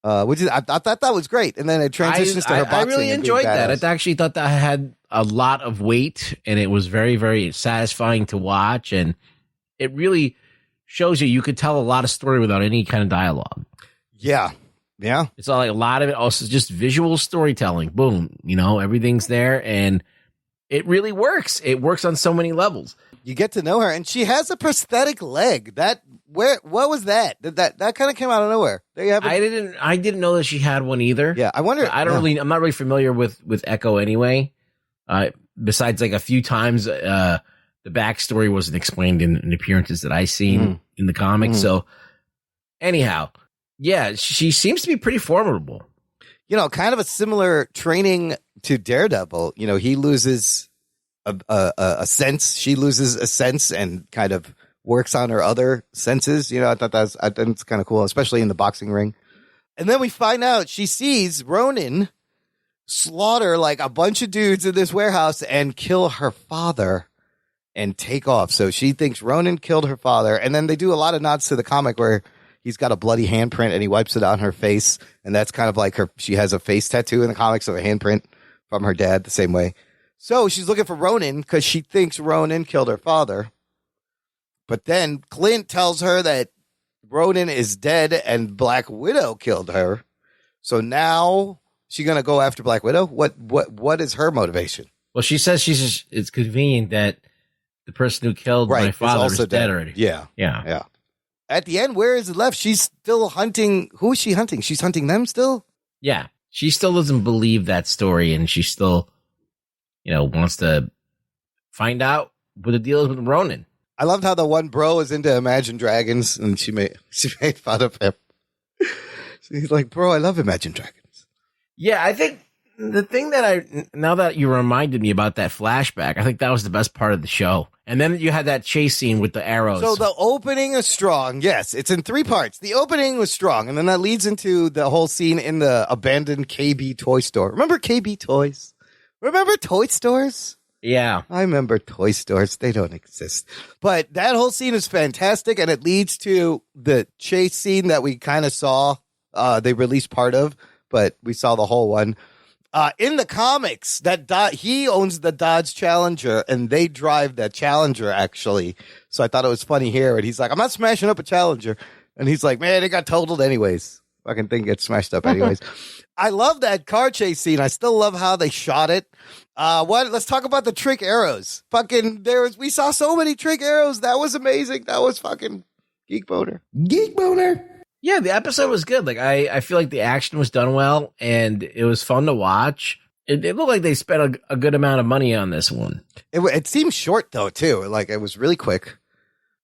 Which is, I thought that was great. And then it transitions to her boxing. I really enjoyed that. I actually thought that I had a lot of weight, and it was very, very satisfying to watch. And it really shows you could tell a lot of story without any kind of dialogue. Yeah. Yeah. It's all like a lot of it also just visual storytelling. Boom. Everything's there, and it really works. It works on so many levels. You get to know her, and she has a prosthetic leg. What was that? That kind of came out of nowhere. There you have it. I didn't know that she had one either. Yeah, I wonder. I'm not really familiar with Echo anyway. Besides, like a few times, the backstory wasn't explained in appearances that I seen in the comics. So, anyhow, yeah, she seems to be pretty formidable. Kind of a similar training to Daredevil. He loses a sense. She loses a sense and kind of works on her other senses. I think it's kind of cool, especially in the boxing ring. And then we find out she sees Ronin slaughter like a bunch of dudes in this warehouse and kill her father and take off. So she thinks Ronin killed her father. And then they do a lot of nods to the comic where he's got a bloody handprint and he wipes it on her face. And that's kind of like she has a face tattoo in the comics of a handprint from her dad the same way. So she's looking for Ronin because she thinks Ronin killed her father. But then Clint tells her that Ronin is dead and Black Widow killed her. So now she's going to go after Black Widow? What is her motivation? Well, she says it's convenient that the person who killed my father is dead already. Yeah. Yeah. At the end, where is it left? She's still hunting. Who is she hunting? She's hunting them still? Yeah. She still doesn't believe that story, and she still, wants to find out what the deal is with Ronin. I loved how the one bro is into Imagine Dragons, and she made fun of him. She's like, bro, I love Imagine Dragons. Yeah, I think the thing that now that you reminded me about that flashback, I think that was the best part of the show. And then you had that chase scene with the arrows. So the opening is strong. Yes, it's in 3 parts. The opening was strong, and then that leads into the whole scene in the abandoned KB toy store. Remember KB toys? Remember toy stores? Yeah. I remember toy stores. They don't exist. But that whole scene is fantastic, and it leads to the chase scene that we kind of saw. They released part of, but we saw the whole one. In the comics, he owns the Dodge Challenger, and they drive that Challenger, actually. So I thought it was funny here. And he's like, I'm not smashing up a Challenger. And he's like, man, it got totaled anyways. Fucking thing gets smashed up anyways. I love that car chase scene. I still love how they shot it. Let's talk about the trick arrows. We saw so many trick arrows. That was amazing. That was fucking geek boner. Geek boner. Yeah, the episode was good. Like I feel like the action was done well, and it was fun to watch. It looked like they spent a good amount of money on this one. It seemed short though too. Like it was really quick.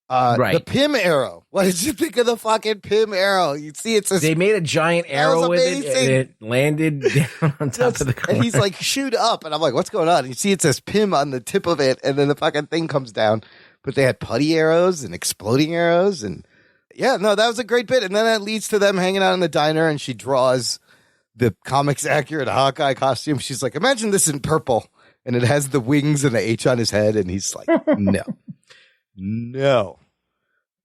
Right. The Pym arrow. What did you think of the fucking Pym arrow? You see, they made a giant arrow with it, and it landed down on top of the corner. And he's like, shoot up, and I'm like, what's going on? And you see, it says Pym on the tip of it, and then the fucking thing comes down. But they had putty arrows and exploding arrows, and yeah, no, that was a great bit. And then that leads to them hanging out in the diner, and she draws the comics accurate Hawkeye costume. She's like, imagine this in purple, and it has the wings and the H on his head, and he's like, no.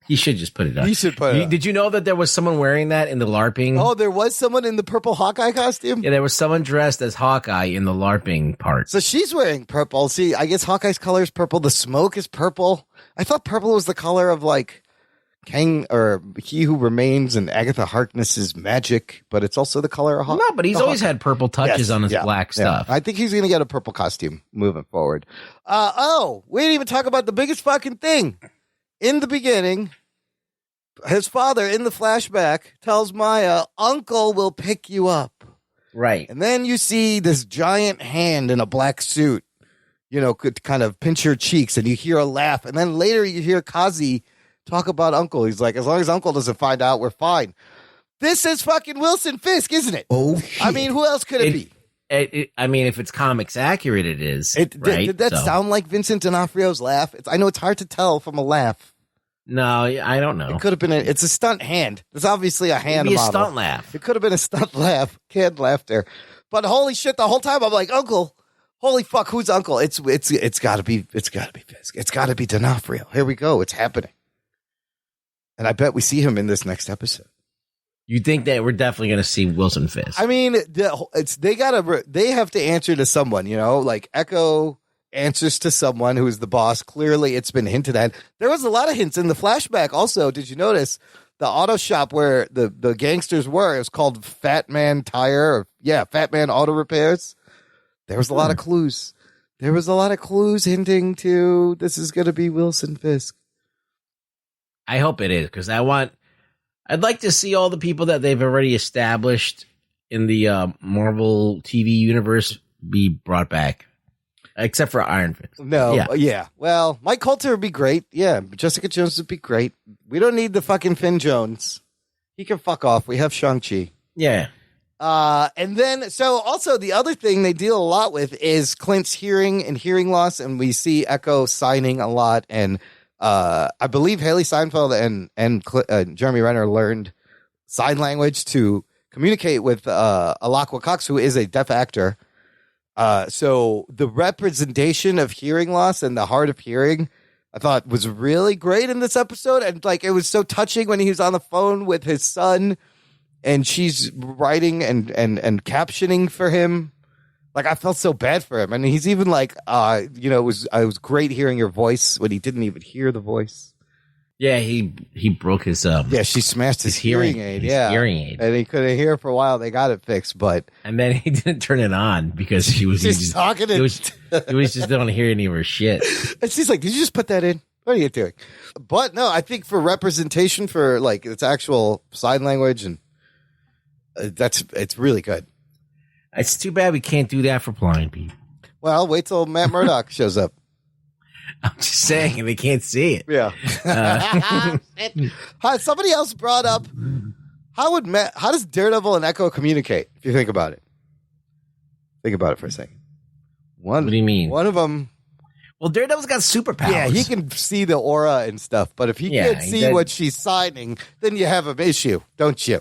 He should just put it on. He should put it on. Did you know that there was someone wearing that in the LARPing? Oh, there was someone in the purple Hawkeye costume? Yeah, there was someone dressed as Hawkeye in the LARPing part. So she's wearing purple. See, I guess Hawkeye's color is purple. The smoke is purple. I thought purple was the color of like Kang or He Who Remains and Agatha Harkness's magic, but it's also the color of Hawkeye. No, but he's always had purple touches on his black stuff. I think he's going to get a purple costume moving forward. We didn't even talk about the biggest fucking thing. In the beginning, his father in the flashback tells Maya, Uncle will pick you up. Right. And then you see this giant hand in a black suit, could kind of pinch her cheeks, and you hear a laugh. And then later you hear Kazi talk about Uncle. He's like, as long as Uncle doesn't find out, we're fine. This is fucking Wilson Fisk, isn't it? Oh, shit. I mean, who else could it be? I mean, if it's comics accurate, it is. Right? Did that sound like Vincent D'Onofrio's laugh? I know it's hard to tell from a laugh. No, I don't know. It could have been it's a stunt hand. It's obviously a hand Maybe model. a stunt laugh. It could have been a stunt laugh. Canned laughter. But holy shit, the whole time I'm like, Uncle. Holy fuck, who's Uncle? It's gotta be Fisk. It's gotta be D'Onofrio. Here we go. It's happening. And I bet we see him in this next episode. You think that we're definitely going to see Wilson Fisk? I mean, they have to answer to someone, like Echo answers to someone who's the boss. Clearly, it's been hinted at. There was a lot of hints in the flashback. Also, did you notice the auto shop where the gangsters were? It was called Fat Man Tire. Fat Man Auto Repairs. There was a lot of clues. There was a lot of clues hinting to this is going to be Wilson Fisk. I hope it is, because I'd like to see all the people that they've already established in the Marvel TV universe be brought back, except for Iron Fist. No, yeah. Well, Mike Coulter would be great. Yeah, Jessica Jones would be great. We don't need the fucking Finn Jones. He can fuck off. We have Shang-Chi. Yeah. And then, so also the other thing they deal a lot with is Clint's hearing and hearing loss, and we see Echo signing a lot, and I believe Haley Steinfeld and Jeremy Renner learned sign language to communicate with Alakwa Cox, who is a deaf actor. So the representation of hearing loss and the hard of hearing, I thought was really great in this episode. And like, it was so touching when he was on the phone with his son and she's writing and captioning for him. Like, I felt so bad for him. And he's even like, it was great hearing your voice when he didn't even hear the voice. Yeah, he broke his she smashed his hearing aid. Hearing aid. And he couldn't hear for a while. They got it fixed, and then he didn't turn it on because she was just talking. He was just don't hear any of her shit. And she's like, "Did you just put that in? What are you doing?" But no, I think for representation, for like its actual sign language, and it's really good. It's too bad we can't do that for blind people. Well, wait till Matt Murdock shows up. I'm just saying, they can't see it. Yeah. Somebody else brought up, how does Daredevil and Echo communicate? If you think about it. Think about it for a second. What do you mean? One of them. Well, Daredevil's got superpowers. Yeah, he can see the aura and stuff. But if he can't see what she's signing, then you have an issue, don't you?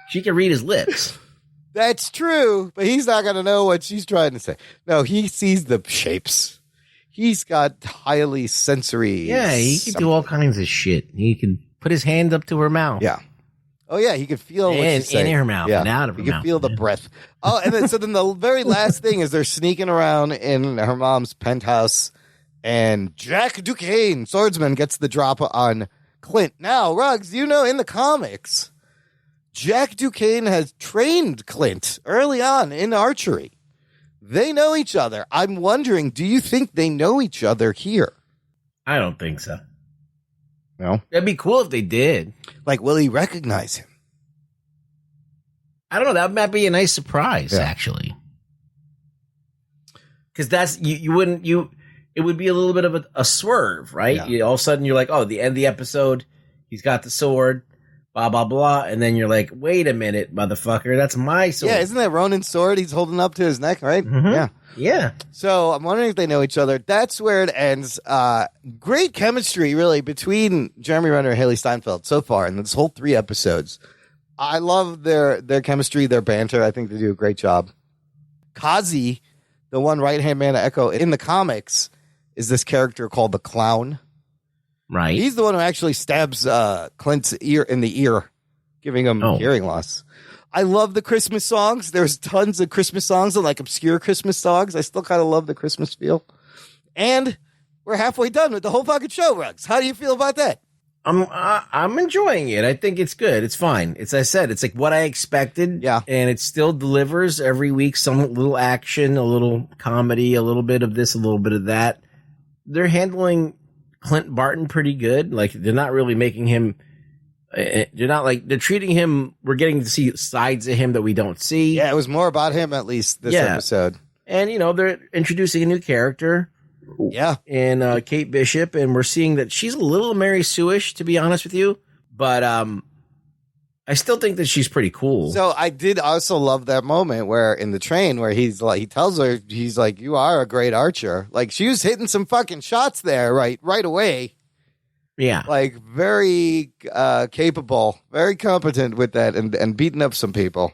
She can read his lips. That's true, but he's not going to know what she's trying to say. No, he sees the shapes. He's got highly sensory. Yeah, he can do all kinds of shit. He can put his hand up to her mouth. Yeah. Oh, yeah, he can feel what she's saying. In her mouth and out of her mouth. He can feel the breath. Oh, and then the very last thing is they're sneaking around in her mom's penthouse, and Jack Duquesne, swordsman, gets the drop on Clint. Now, Ruggs, in the comics, Jack Duquesne has trained Clint early on in archery. They know each other. I'm wondering, do you think they know each other here? I don't think so. No? That'd be cool if they did. Like, will he recognize him? I don't know. That might be a nice surprise, actually. Because that's, it would be a little bit of a swerve, right? Yeah. All of a sudden you're like, oh, the end of the episode, he's got the sword. Blah, blah, blah. And then you're like, wait a minute, motherfucker. That's my sword. Yeah, isn't that Ronin's sword he's holding up to his neck, right? Mm-hmm. Yeah. Yeah. So I'm wondering if they know each other. That's where it ends. Great chemistry, really, between Jeremy Renner and Haley Steinfeld so far in this whole 3 episodes. I love their chemistry, their banter. I think they do a great job. Kazi, the one right-hand man of Echo, in the comics, is this character called the Clown. Right. He's the one who actually stabs Clint's ear in the ear, giving him hearing loss. I love the Christmas songs. There's tons of Christmas songs and like obscure Christmas songs. I still kind of love the Christmas feel. And we're halfway done with the whole fucking show, Ruggs. How do you feel about that? I'm enjoying it. I think it's good. It's fine. As I said, it's like what I expected. Yeah. And it still delivers every week. Some little action, a little comedy, a little bit of this, a little bit of that. They're handling Clint Barton pretty good. Like, they're not really making him They're not like they're treating him. We're getting to see sides of him that we don't see. Yeah, it was more about him at least this episode. And they're introducing a new character. Yeah, and Kate Bishop, and we're seeing that she's a little Mary Sue-ish, to be honest with you. But I still think that she's pretty cool. So I did also love that moment where in the train where he tells her, he's like, "You are a great archer." Like she was hitting some fucking shots there right away. Yeah. Like very capable, very competent with that and beating up some people.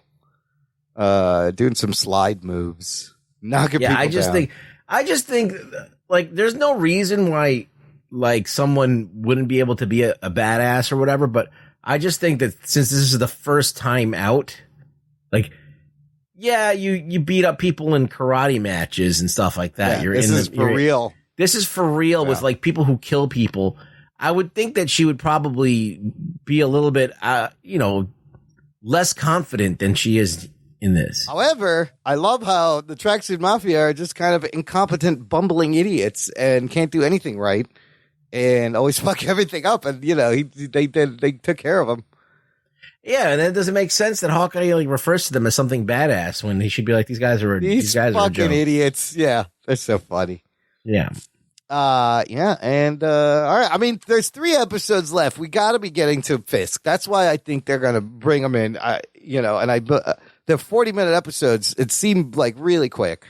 Doing some slide moves. Knocking people down. I just think like there's no reason why like someone wouldn't be able to be a badass or whatever, but I just think that since this is the first time out, like, yeah, you beat up people in karate matches and stuff like that. Yeah, this is for real. This is for real with like people who kill people. I would think that she would probably be a little bit, less confident than she is in this. However, I love how the Tracksuit Mafia are just kind of incompetent, bumbling idiots and can't do anything right. And always fuck everything up, and they took care of him. Yeah, and it doesn't make sense that Hawkeye refers to them as something badass when he should be like these guys are fucking idiots. Yeah, they're so funny. Yeah, and all right. I mean, there's 3 episodes left. We got to be getting to Fisk. That's why I think they're gonna bring him in. They're 40-minute episodes. It seemed like really quick.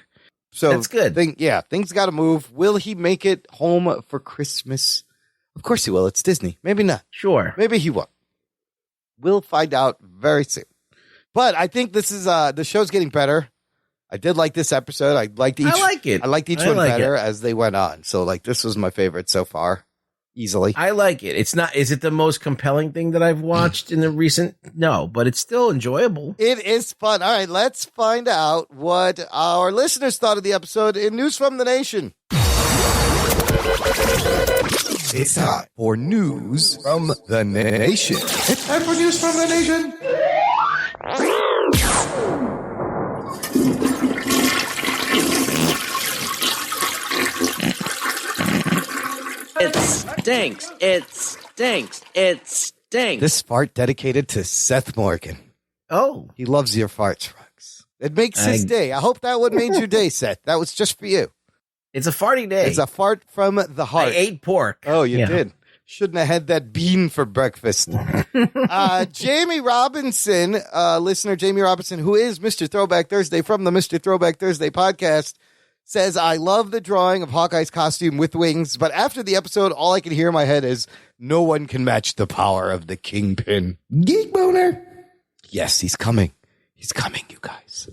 So that's good. Things got to move. Will he make it home for Christmas? Of course he will. It's Disney. Maybe not. Sure. Maybe he won't. We'll find out very soon. But I think this is the show's getting better. I did like this episode. I liked each one better as they went on. So like this was my favorite so far. Easily. I like it. It's not, is it the most compelling thing that I've watched in the recent? No, but it's still enjoyable. It is fun. All right, let's find out what our listeners thought of the episode in News from the Nation. It's time for News from the Nation. It's time for News from the Nation. It stinks. It stinks. It stinks. This fart dedicated to Seth Morgan. Oh. He loves your farts, Rugs. It makes his day. I hope that would made your day, Seth. That was just for you. It's a farty day. It's a fart from the heart. I ate pork. Oh, you did. Shouldn't have had that bean for breakfast. Jamie Robinson, listener Jamie Robinson, who is Mr. Throwback Thursday from the Mr. Throwback Thursday podcast, says, I love the drawing of Hawkeye's costume with wings, but after the episode, all I can hear in my head is, no one can match the power of the Kingpin. Geek boner. Yes, he's coming. He's coming, you guys.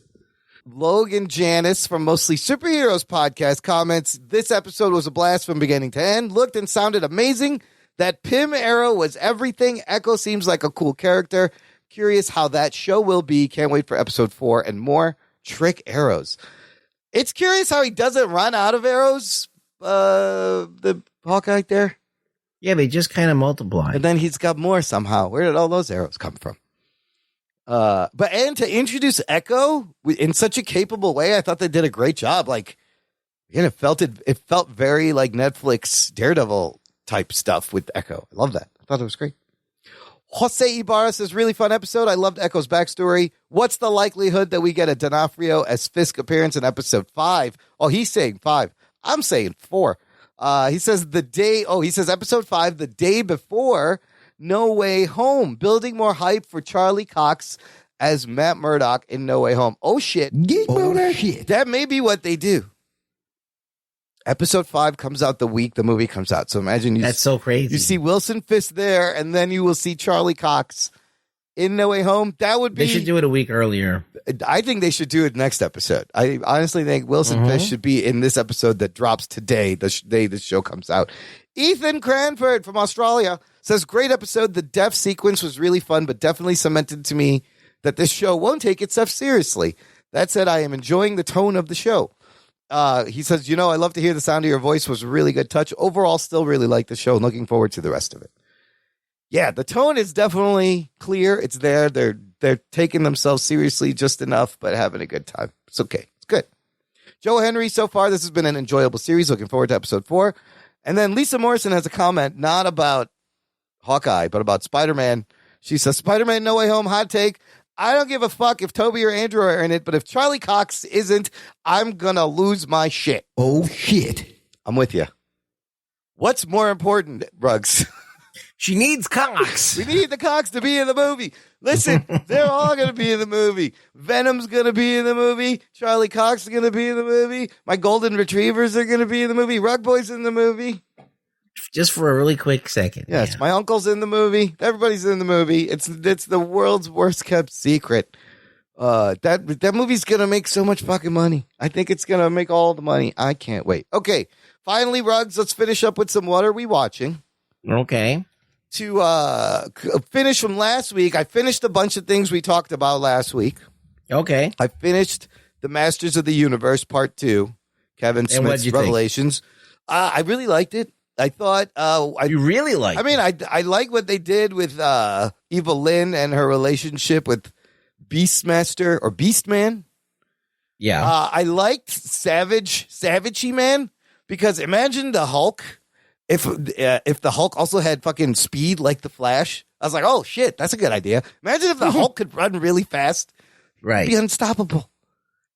Logan Janis from Mostly Superheroes podcast comments, this episode was a blast from beginning to end. Looked and sounded amazing. That Pym arrow was everything. Echo seems like a cool character. Curious how that show will be. Can't wait for episode 4 and more. Trick arrows. It's curious how he doesn't run out of arrows, the Hawkeye there. Yeah, they just kind of multiply. And then he's got more somehow. Where did all those arrows come from? And to introduce Echo in such a capable way, I thought they did a great job. Like, it felt very like Netflix Daredevil type stuff with Echo. I love that. I thought it was great. Jose Ibarra says, really fun episode. I loved Echo's backstory. What's the likelihood that we get a D'Onofrio as Fisk appearance in episode 5? Oh, he's saying 5. I'm saying 4. He says episode 5, the day before No Way Home. Building more hype for Charlie Cox as Matt Murdock in No Way Home. Oh, shit. Shit. That may be what they do. Episode 5 comes out the week the movie comes out. So imagine that's so crazy. You see Wilson Fisk there, and then you will see Charlie Cox in No Way Home. That would be. They should do it a week earlier. I think they should do it next episode. I honestly think Wilson Fisk should be in this episode that drops today, the day the show comes out. Ethan Cranford from Australia says, great episode. The death sequence was really fun, but definitely cemented to me that this show won't take itself seriously. That said, I am enjoying the tone of the show. He says, I love to hear the sound of your voice. Was a really good touch. Overall, still really like the show and looking forward to the rest of it. Yeah, the tone is definitely clear. It's there. They're taking themselves seriously just enough, but having a good time. It's okay. It's good. Joe Henry, so far, this has been an enjoyable series. Looking forward to episode 4. And then Lisa Morrison has a comment, not about Hawkeye, but about Spider-Man. She says, Spider-Man No Way Home, hot take. I don't give a fuck if Toby or Andrew are in it, but if Charlie Cox isn't, I'm going to lose my shit. Oh, shit. I'm with you. What's more important, Ruggs? She needs Cox. We need the Cox to be in the movie. Listen, they're all going to be in the movie. Venom's going to be in the movie. Charlie Cox is going to be in the movie. My golden retrievers are going to be in the movie. Rug Boy's in the movie. Just for a really quick second. Yes, my uncle's in the movie. Everybody's in the movie. It's the world's worst kept secret. That movie's gonna make so much fucking money. I think it's gonna make all the money. I can't wait. Okay, finally, Ruggs. Let's finish up with some. What are we watching? Okay. To finish from last week, I finished a bunch of things we talked about last week. Okay. I finished The Masters of the Universe Part 2, Kevin Smith's Revelations. I really liked it. I thought you really liked it. I mean, I like what they did with Eva Lynn and her relationship with Beastmaster or Beastman. Yeah. I liked Savage He-Man because imagine the Hulk if the Hulk also had fucking speed like the Flash. I was like, oh shit, that's a good idea. Imagine if the Hulk could run really fast. Right. Be unstoppable.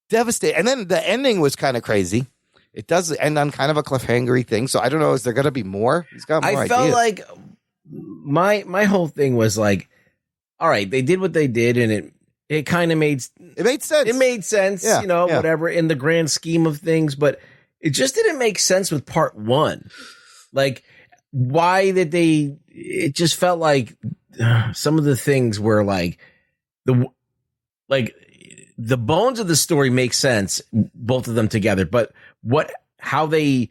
Devastating. And then the ending was kind of crazy. It does end on kind of a cliffhangery thing, so I don't know. Is there going to be more? He's got more I ideas. felt like my whole thing was like, all right, they did what they did, and it kind of made sense. It made sense, Yeah, whatever in the grand scheme of things, but it just didn't make sense with part 1. Like, why did they? It just felt like some of the things were like the bones of the story make sense, both of them together, but how they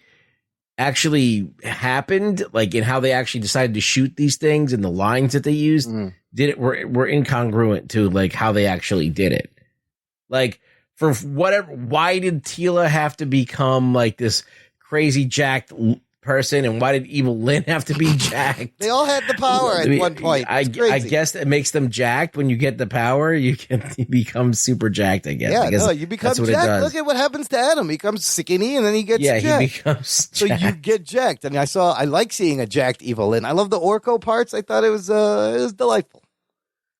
actually happened, like in how they actually decided to shoot these things and the lines that they used were incongruent to like how they actually did it. Like for whatever, why did Tila have to become like this crazy jacked person, and why did Evil Lynn have to be jacked? They all had the power at one point. I guess it makes them jacked. When you get the power, you become super jacked, I guess. Yeah, you become jacked. Look at what happens to Adam. He becomes skinny and then he gets jacked. He becomes jacked. So you get jacked. And I like seeing a jacked Evil Lynn. I love the Orko parts. I thought it was delightful.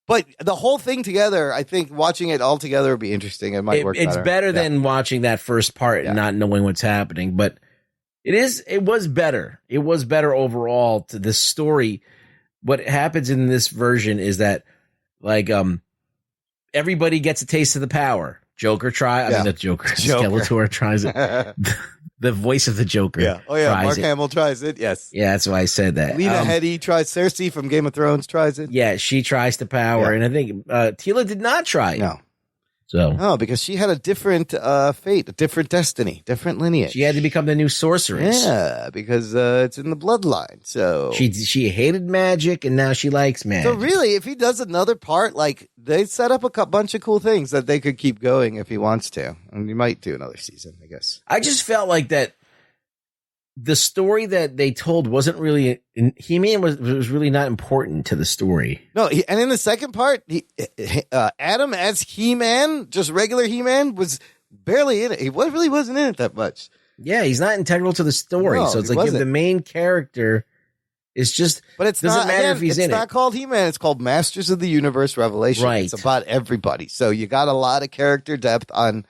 But the whole thing together, I think watching it all together would be interesting. It might work better. It's better than watching that first part and not knowing what's happening, but it was better. It was better overall to this story. What happens in this version is that like everybody gets a taste of the power. Joker Skeletor tries it. The voice of the Joker. Yeah. Oh yeah, Mark Hamill tries it. Yes. Yeah, that's why I said that. Lena Headey tries. Cersei from Game of Thrones tries it. Yeah, she tries the power, and I think Tila did not try it. No. So because she had a different fate, a different destiny, different lineage. She had to become the new sorceress. Yeah, because it's in the bloodline. So she hated magic, and now she likes magic. So really, if he does another part, like they set up a bunch of cool things that they could keep going if he wants to, and he might do another season, I guess. I just felt like that the story that they told wasn't really He-Man was really not important to the story. No, and in the second part, Adam as He-Man, just regular He-Man, was barely in it. He really wasn't in it that much. Yeah, he's not integral to the story. No, so it's like if the main character is just, but it doesn't matter if he's in it. It's not called He-Man. It's called Masters of the Universe Revelation. Right. It's about everybody. So you got a lot of character depth on.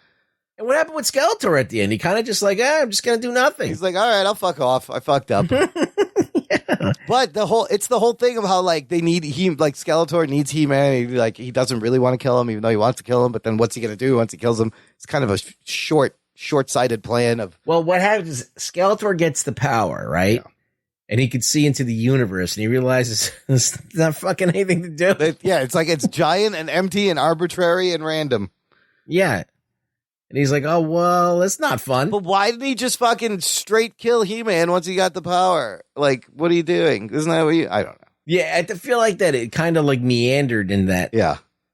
And what happened with Skeletor at the end? He kind of just like, I'm just going to do nothing. He's like, all right, I'll fuck off. I fucked up. Yeah. But it's the whole thing of how like Skeletor needs He-Man. He doesn't really want to kill him, even though he wants to kill him. But then what's he going to do once he kills him? It's kind of a short-sighted plan of. Well, what happens is Skeletor gets the power, right? Yeah. And he could see into the universe, and he realizes it's not fucking anything to do. It's like it's giant and empty and arbitrary and random. Yeah. And he's like, oh, well, that's not fun. But why didn't he just fucking straight kill He-Man once he got the power? Like, what are you doing? Isn't that what I don't know. Yeah, I feel like that it kind of like meandered in that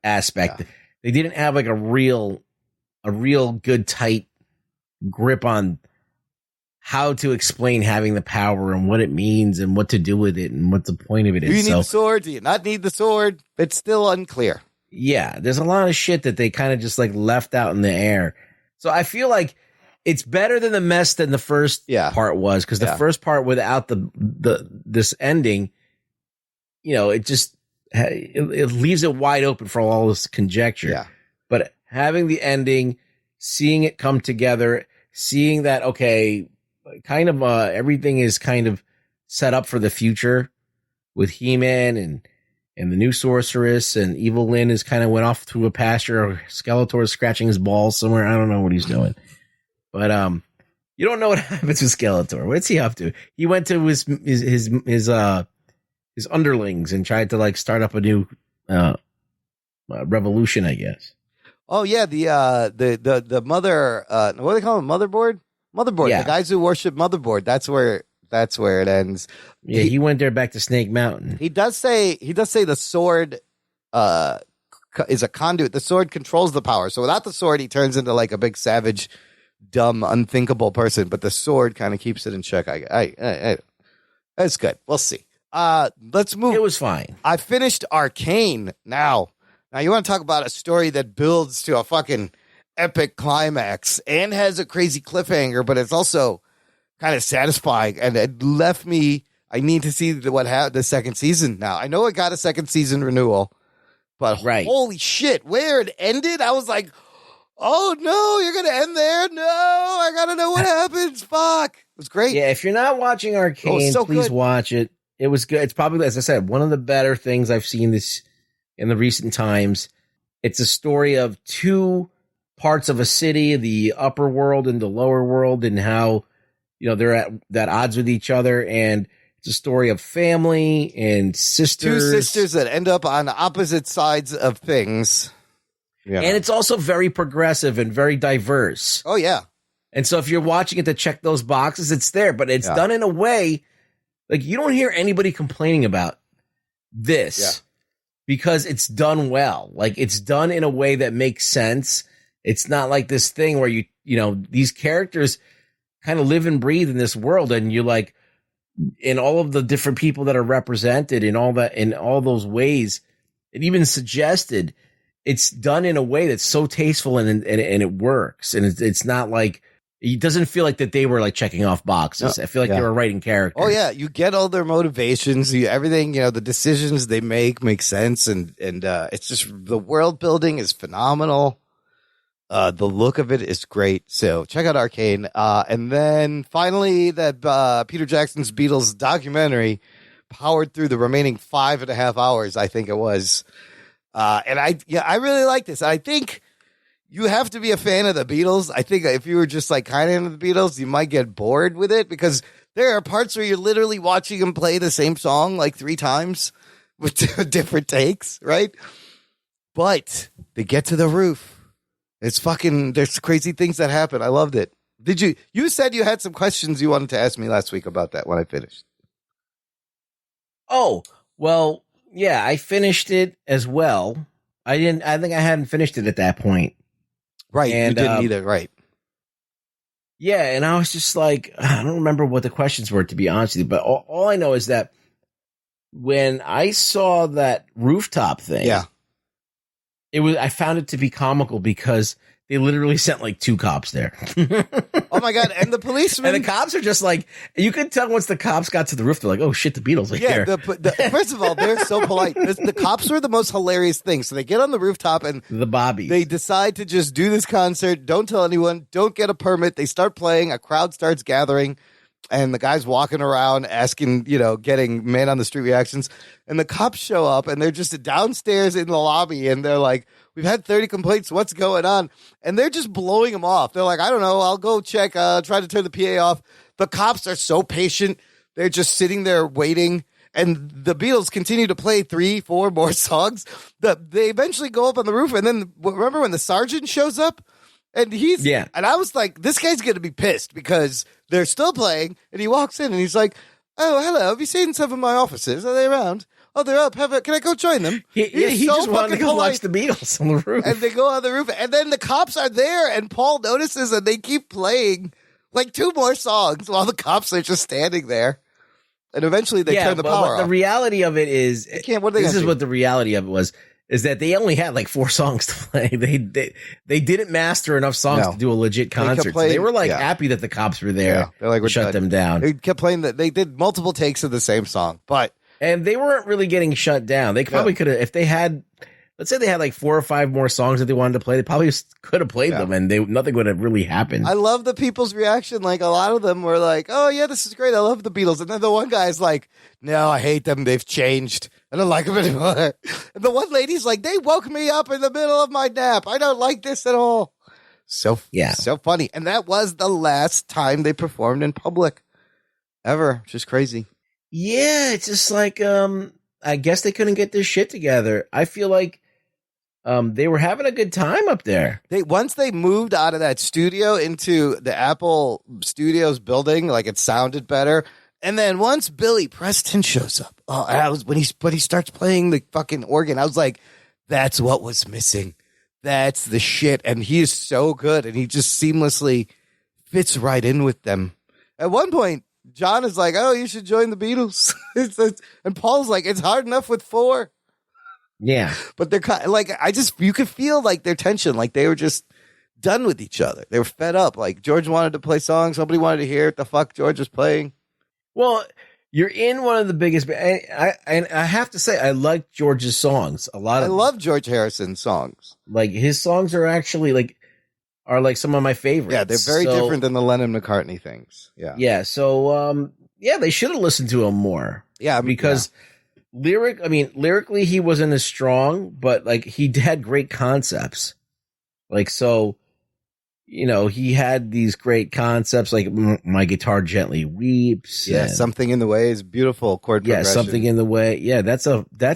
aspect. Yeah. They didn't have like a real good tight grip on how to explain having the power and what it means and what to do with it and what the point of it is. Do you need the sword? Do you not need the sword? It's still unclear. Yeah, there's a lot of shit that they kind of just like left out in the air. So I feel like it's better than the mess than the first part was, because the first part without this ending, it just it leaves it wide open for all this conjecture. Yeah. But having the ending, seeing it come together, seeing that, okay, kind of everything is kind of set up for the future with He-Man and the new sorceress, and Evil Lyn is kind of went off to a pasture, or Skeletor is scratching his balls somewhere. I don't know what he's doing. But you don't know what happens with Skeletor. What's he up to? He went to his underlings and tried to like start up a new revolution, I guess. Oh yeah, the mother, what do they call it? Motherboard. Yeah. The guys who worship Motherboard. That's where it ends. Yeah, he went there back to Snake Mountain. He does say the sword is a conduit. The sword controls the power. So without the sword, he turns into like a big savage, dumb, unthinkable person. But the sword kind of keeps it in check. That's good. We'll see. Let's move. It was fine. I finished Arcane. Now you want to talk about a story that builds to a fucking epic climax and has a crazy cliffhanger, but it's also kind of satisfying, and it left me. I need to see the second season now. I know it got a second season renewal, but holy shit, where it ended, I was like, oh no, you're gonna end there? No, I gotta know what happens. Fuck, it was great. Yeah, if you're not watching Arcane, please watch it. It was good. It's probably, as I said, one of the better things I've seen this in the recent times. It's a story of two parts of a city, the upper world and the lower world, and how, you know, they're at odds with each other, and it's a story of family and sisters. Two sisters that end up on opposite sides of things. Yeah. And it's also very progressive and very diverse. Oh, yeah. And so if you're watching it to check those boxes, it's there, but it's done in a way, like, you don't hear anybody complaining about this because it's done well. Like, it's done in a way that makes sense. It's not like this thing where you know, these characters kind of live and breathe in this world, and you like, in all of the different people that are represented in all that, in all those ways, it even suggested it's done in a way that's so tasteful and it works. And it's not like, it doesn't feel like that they were like checking off boxes. I feel like they were writing characters. Oh yeah. You get all their motivations, everything, you know, the decisions they make sense. And it's just, the world building is phenomenal. The look of it is great. So check out Arcane. And then finally that Peter Jackson's Beatles documentary powered through the remaining 5.5 hours, I think it was. And I really like this. I think you have to be a fan of the Beatles. I think if you were just like kind of into the Beatles, you might get bored with it, because there are parts where you're literally watching them play the same song like 3 times with different takes, right? But they get to the roof. It's fucking, there's crazy things that happen. I loved it. You said you had some questions you wanted to ask me last week about that when I finished. Oh, well, yeah, I finished it as well. I think I hadn't finished it at that point. Right. And, you didn't either. Right. Yeah. And I was just like, I don't remember what the questions were, to be honest with you, but all I know is that when I saw that rooftop thing, I found it to be comical because they literally sent like 2 cops there. Oh my God. And the policemen. And the cops are just like, you could tell once the cops got to the roof, they're like, oh shit, the Beatles are here. First of all, they're so polite. The cops were the most hilarious thing. So they get on the rooftop and the Bobbies, they decide to just do this concert. Don't tell anyone. Don't get a permit. They start playing. A crowd starts gathering. And the guy's walking around asking, getting man on the street reactions. And the cops show up and they're just downstairs in the lobby. And they're like, we've had 30 complaints. What's going on? And they're just blowing them off. They're like, I don't know. I'll go check, try to turn the PA off. The cops are so patient. They're just sitting there waiting. And the Beatles continue to play 3-4 more songs. They eventually go up on the roof. And then remember when the sergeant shows up? And and I was like, this guy's going to be pissed because they're still playing. And he walks in and he's like, oh, hello. Have you seen some of my officers? Are they around? Oh, they're up. Can I go join them? He so just wanted to go watch the Beatles on the roof. And they go on the roof. And then the cops are there and Paul notices and they keep playing like 2 more songs while the cops are just standing there. And eventually they turn the power off. The reality of it is, what the reality of it was, is that they only had like 4 songs to play. They didn't master enough songs to do a legit concert. They were like happy that the cops were there. They're like, shut them down. They kept playing they did multiple takes of the same song, but And they weren't really getting shut down. They probably could have, if they had, let's say they had like 4 or 5 more songs that they wanted to play, they probably could have played them and nothing would have really happened. I love the people's reaction. Like, a lot of them were like, oh, yeah, this is great. I love the Beatles. And then the one guy's like, no, I hate them. They've changed. I don't like them anymore. And the one lady's like, they woke me up in the middle of my nap. I don't like this at all. So funny. And that was the last time they performed in public ever. Just crazy. Yeah, it's just like, I guess they couldn't get their shit together. I feel like they were having a good time up there. Once they moved out of that studio into the Apple Studios building, like, it sounded better. And then once Billy Preston shows up, when he starts playing the fucking organ, I was like, that's what was missing. That's the shit. And he is so good, and he just seamlessly fits right in with them. At one point, John is like, oh, you should join the Beatles. And Paul's like, it's hard enough with 4. Yeah. But they're kind of like, you could feel like their tension, like they were just done with each other. They were fed up. Like, George wanted to play songs. Somebody wanted to hear what the fuck George was playing. Well, you're in one of the biggest. I have to say, I like George's songs a lot. I love George Harrison's songs. Like, his songs are actually like some of my favorites. Yeah, they're very different than the Lennon McCartney things. Yeah. Yeah. So, they should have listened to him more. Yeah. Because lyrically, he wasn't as strong, but like, he had great concepts. Like, so, he had these great concepts, like My Guitar Gently Weeps. Yeah, Something in the Way is beautiful chord progression. Yeah, Something in the Way. Yeah, that's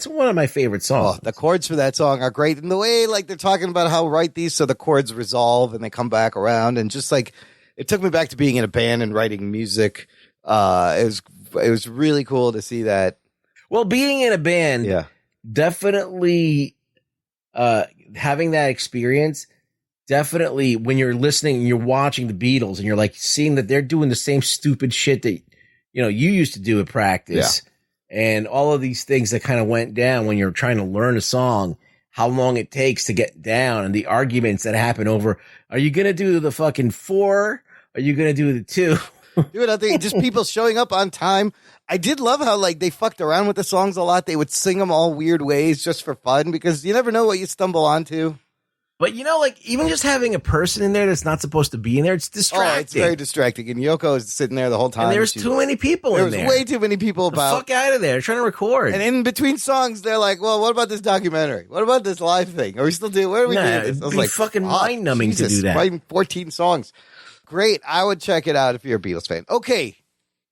one of my favorite songs. Oh, the chords for that song are great. And the way, like, they're talking about how write these so the chords resolve and they come back around. And just like, it took me back to being in a band and writing music. It was really cool to see that. Well, being in a band, definitely having that experience. Definitely, when you're listening and you're watching the Beatles and you're like seeing that they're doing the same stupid shit that you used to do at practice, and all of these things that kind of went down when you're trying to learn a song, how long it takes to get down, and the arguments that happen over, are you gonna do the fucking 4? Are you gonna do the 2? Dude, I think just people showing up on time. I did love how, like, they fucked around with the songs a lot. They would sing them all weird ways just for fun, because you never know what you stumble onto. But, like, even just having a person in there that's not supposed to be in there, it's distracting. Oh, it's very distracting. And Yoko is sitting there the whole time. And there's too many people in there. There's way too many people about. The fuck out of there. They're trying to record. And in between songs, they're like, well, what about this documentary? What about this live thing? Are we still doing, what are we doing? It'd be fucking mind-numbing to do that. Writing 14 songs. Great. I would check it out if you're a Beatles fan. Okay.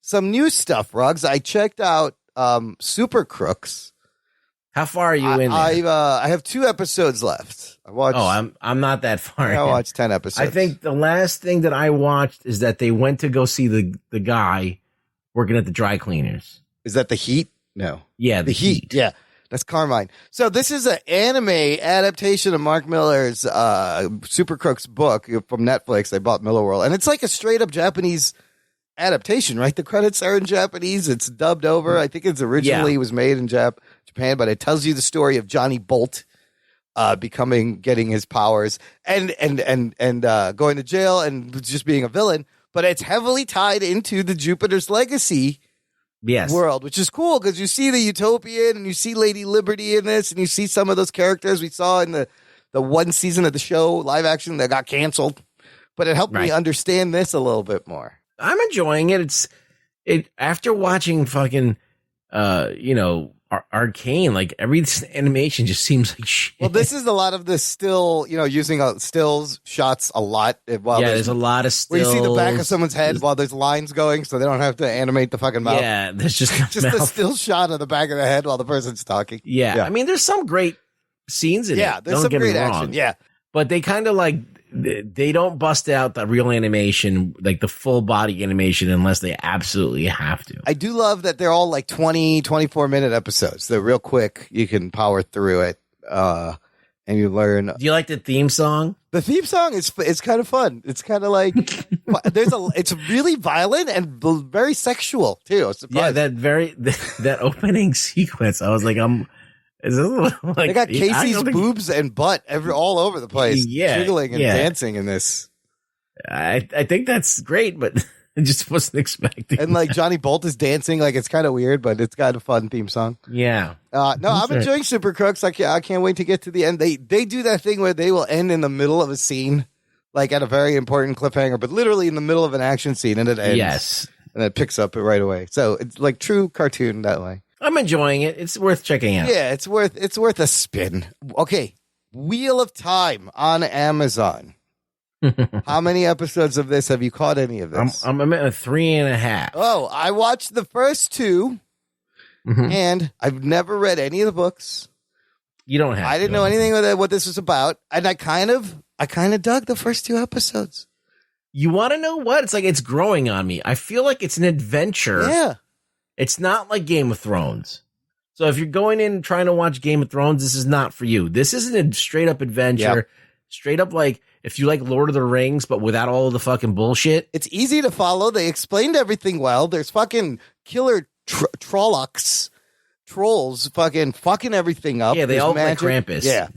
Some new stuff, Ruggs. I checked out Super Crooks. How far are you in there? I have 2 episodes left. I watched. Oh, I'm not that far. I watched 10 episodes. I think the last thing that I watched is that they went to go see the guy working at the dry cleaners. Is that The Heat? No. Yeah, The Heat. Yeah, that's Carmine. So this is an anime adaptation of Mark Miller's Super Crooks book from Netflix. They bought Miller World, and it's like a straight up Japanese adaptation, right? The credits are in Japanese. It's dubbed over. I think it's originally was made in Japan, but it tells you the story of Johnny Bolt getting his powers and going to jail and just being a villain. But it's heavily tied into the Jupiter's Legacy world, which is cool because you see the Utopian and you see Lady Liberty in this, and you see some of those characters we saw in the one season of the show live action that got canceled. But it helped me understand this a little bit more. I'm enjoying it. After watching fucking, Arcane, like every animation just seems like shit. Well, this is a lot of the still, using stills shots a lot. There's a lot of stills. Where you see the back of someone's head while there's lines going, so they don't have to animate the fucking mouth. Yeah, there's just a still shot of the back of the head while the person's talking. Yeah. I mean, there's some great scenes in it. Yeah, there's some great action. Yeah, but they kind of they don't bust out the real animation, like the full body animation, unless they absolutely have to. I do love that they're all like 20, 24-minute episodes. They're real quick. You can power through it, and you learn. Do you like the theme song? The theme song is kind of fun. It's kind of like it's really violent and very sexual too. Yeah, that opening sequence. I was like, they got Casey's boobs and butt all over the place, jiggling and dancing in this. I think that's great, but I just wasn't expecting. And like Johnny Bolt is dancing, like it's kind of weird, but it's got a fun theme song. Yeah. No, I'm enjoying Super Crooks. I can't wait to get to the end. They do that thing where they will end in the middle of a scene, like at a very important cliffhanger, but literally in the middle of an action scene, and it ends. Yes. And it picks up right away. So it's like true cartoon that way. I'm enjoying it. It's worth checking out. Yeah, it's worth a spin. Okay, Wheel of Time on Amazon. How many episodes of this have you caught? Any of this? I'm at 3.5. Oh, I watched the first 2, and I've never read any of the books. You don't have. I didn't know anything about what this was about, and I kind of dug the first 2 episodes. You want to know what? It's like it's growing on me. I feel like it's an adventure. Yeah. It's not like Game of Thrones. So if you're going in trying to watch Game of Thrones, this is not for you. This is a straight up adventure. Yep. Straight up like if you like Lord of the Rings, but without all of the fucking bullshit. It's easy to follow. They explained everything well. There's fucking killer trolls fucking everything up. Yeah, they There's all magic. like Krampus. Yeah.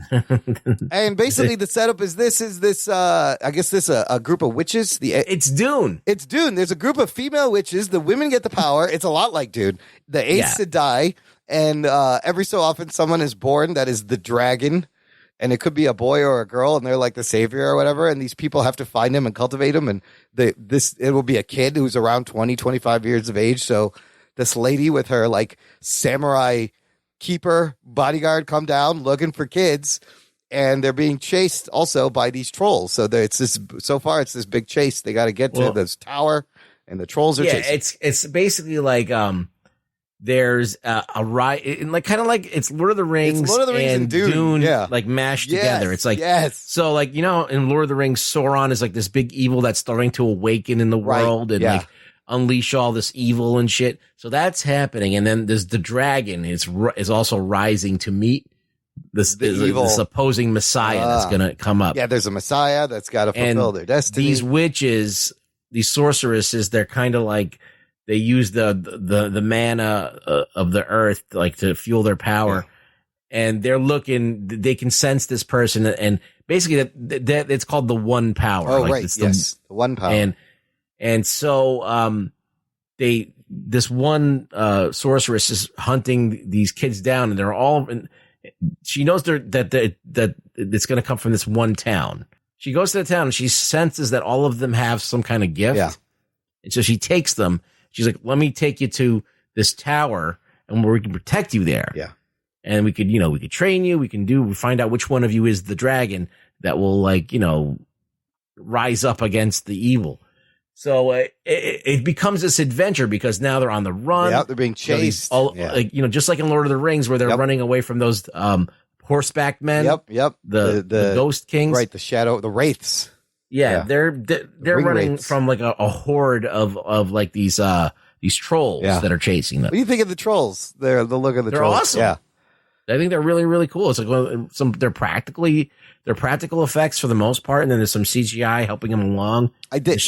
And basically the setup is this I guess this a group of witches. It's Dune. It's Dune. There's a group of female witches. The women get the power. It's a lot like Dune. The Aes Sedai, and every so often someone is born that is the dragon. And it could be a boy or a girl, and they're like the savior or whatever. And these people have to find him and cultivate him. And it will be a kid who's around 20, 25 years of age. So this lady with her like samurai keeper bodyguard come down looking for kids, and they're being chased also by these trolls. So it's this big chase. They got to get to this tower, and the trolls are chasing. It's basically like there's a ride, like kind of like it's Lord of the Rings, and Dune like mashed together. It's like so like in Lord of the Rings, Sauron is like this big evil that's starting to awaken in the world and like unleash all this evil and shit. So that's happening, and then there's the dragon is also rising to meet this opposing Messiah that's gonna come up. Yeah, there's a Messiah that's got to fulfill their destiny. These witches, these sorceresses, they're kind of like. They use the mana of the earth like to fuel their power, and they're looking. They can sense this person, and basically that it's called the one power. Oh, like right, the one power. And so this one sorceress is hunting these kids down, and they're all. She knows that it's going to come from this one town. She goes to the town, and she senses that all of them have some kind of gift. Yeah, and so she takes them. She's like, let me take you to this tower and where we can protect you there. Yeah. And we could train you. We find out which one of you is the dragon that will rise up against the evil. So it becomes this adventure because now they're on the run. Yeah, they're being chased. Just like in Lord of the Rings where they're running away from those horseback men. Yep. The ghost kings. Right, the wraiths. Yeah, they're running from like a horde of like these trolls that are chasing them. What do you think of the trolls? The look of the they're trolls. Awesome. Yeah, I think they're really, really cool. It's like they're practical effects for the most part, and then there's some CGI helping them along. I did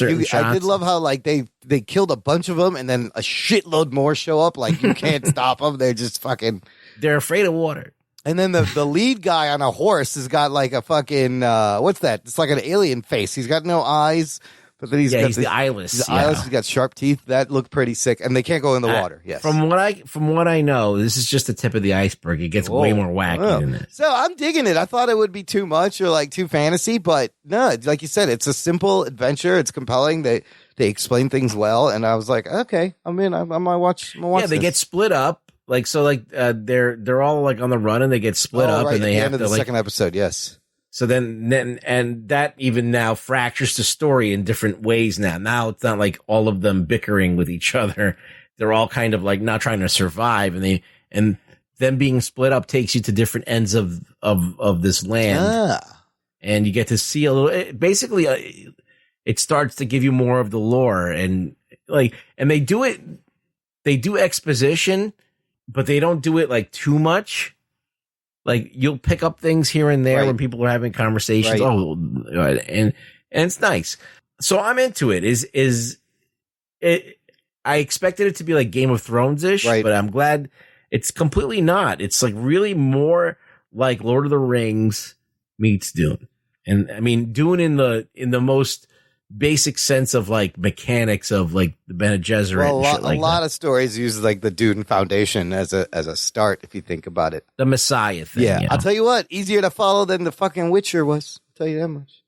love how like they killed a bunch of them, and then a shitload more show up. Like you can't stop them. They're just fucking. They're afraid of water. And then the lead guy on a horse has got like a fucking what's that? It's like an alien face. He's got no eyes, but then he's the eyeless. He's eyeless. He's got sharp teeth. That looked pretty sick. And they can't go in the water. Yes. From what I know, this is just the tip of the iceberg. It gets way more wacky than this. So I'm digging it. I thought it would be too much or like too fantasy, but no, like you said, it's a simple adventure. It's compelling. They explain things well, and I was like, okay, I'm in. I might watch. They get split up. Like so, like they're all like on the run and they get split up, right, and they at the have end of to the like second episode. Yes. So then and that even now fractures the story in different ways. Now it's not like all of them bickering with each other. They're all kind of like not trying to survive, and them being split up takes you to different ends of this land, and you get to see a little. Basically, it starts to give you more of the lore, and they do exposition. But they don't do it like too much. Like you'll pick up things here and there when people are having conversations. Right. And it's nice. So I'm into it. I expected it to be like Game of Thrones-ish, but I'm glad it's completely not. It's like really more like Lord of the Rings meets Dune. And I mean Dune in the most basic sense of like mechanics of like the Bene Gesserit. Well, and shit like a lot that. of stories use like the Dune Foundation as a start, if you think about it. The Messiah thing. Yeah, you know? I'll tell you what, easier to follow than the fucking Witcher was. I'll tell you that much.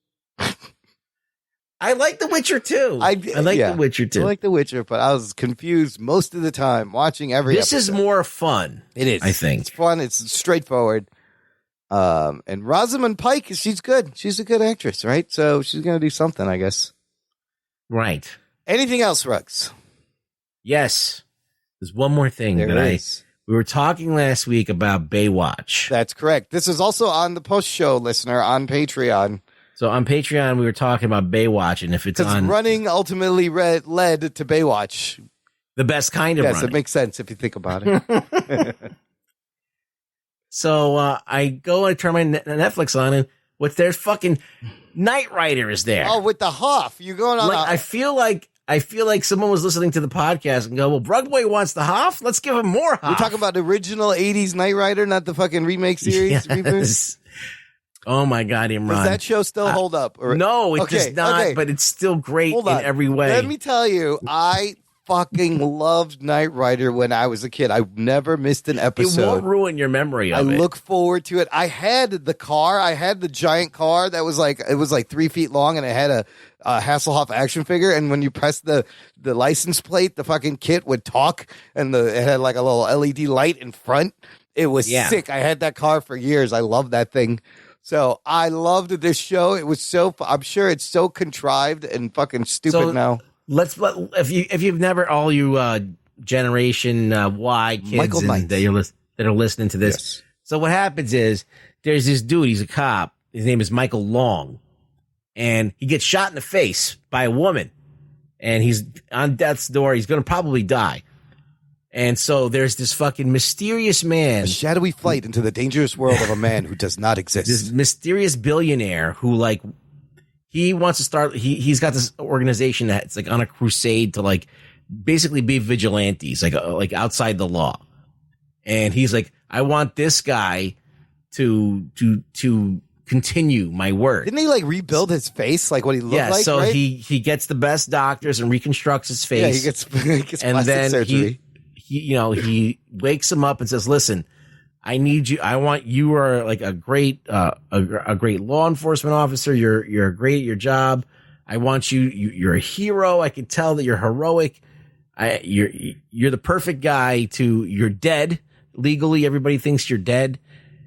I like The Witcher too. I like The Witcher too. I like The Witcher, but I was confused most of the time watching every This episode. is more fun. It is. I think. It's fun. It's straightforward. And Rosamund Pike, she's good. She's a good actress, right? So she's going to do something, I guess. Right. Anything else, Rex? Yes. There's one more thing There that is. we were talking last week about Baywatch. That's correct. This is also on the post show, listener, on Patreon. So on Patreon, we were talking about Baywatch, and if it's on running ultimately led to Baywatch. the best kind of Yes, running. it makes sense if you think about it. So I go and turn my Netflix on, and there's fucking Knight Rider is there. Oh, with the Hoff. You're going on. I feel like someone was listening to the podcast and go, well, Brugboy wants the Hoff. Let's give him more Hoff. We're talking about the original 80s Knight Rider, not the fucking remake series. Yes. Oh my God, Imran. Does that show still hold up? No, it does not, but it's still great in every way. Let me tell you, I fucking loved Knight Rider when I was a kid. I never missed an episode. It won't ruin your memory of it. I look forward to it. I had the car. I had the giant car that was like 3 feet long, and it had a Hasselhoff action figure. And when you press the license plate, the fucking kit would talk, and it had like a little LED light in front. It was sick. I had that car for years. I loved that thing. So I loved this show. It was I'm sure it's so contrived and fucking stupid now. If you've never, all you Generation Y kids that are listening to this. Yes. So what happens is there's this dude. He's a cop. His name is Michael Long, and he gets shot in the face by a woman, and he's on death's door. He's going to probably die. And so there's this fucking mysterious man. A shadowy flight into the dangerous world of a man who does not exist. This mysterious billionaire who, like, he wants to start, he's got this organization that's like on a crusade to like basically be vigilantes, like outside the law. And he's like, I want this guy to continue my work. Didn't he like rebuild his face, like what he looked like? So right? he gets the best doctors and reconstructs his face. Yeah, he gets and plastic then surgery. he wakes him up and says, listen, I need you. I want you are like a great law enforcement officer. You're great at your job. I want you. You're a hero. I can tell that you're heroic. You're the perfect guy you're dead legally. Everybody thinks you're dead.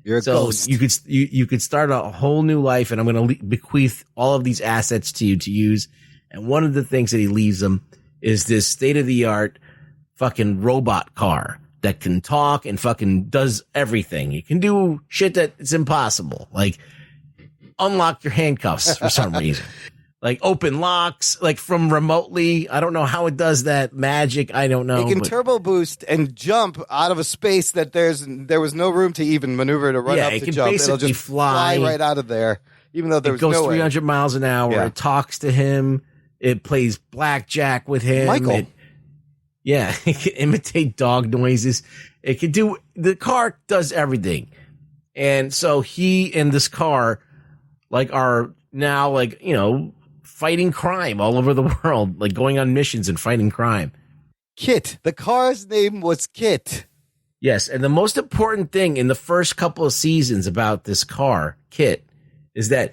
You're a ghost. You could start a whole new life, and I'm going to bequeath all of these assets to you to use. And one of the things that he leaves them is this state of the art fucking robot car that can talk and fucking does everything. You can do shit that it's impossible. Like unlock your handcuffs for some reason. Like open locks, like from remotely. I don't know how it does that magic. I don't know. It can turbo boost and jump out of a space that there was no room to even maneuver to run up it to can jump. It'll basically just fly right out of there, even though there was It goes no 300 miles an hour. Yeah. It talks to him. It plays blackjack with him. Michael. It can imitate dog noises. The car does everything. And so he and this car are now fighting crime all over the world, like going on missions and fighting crime. Kit. The car's name was Kit. Yes. And the most important thing in the first couple of seasons about this car, Kit, is that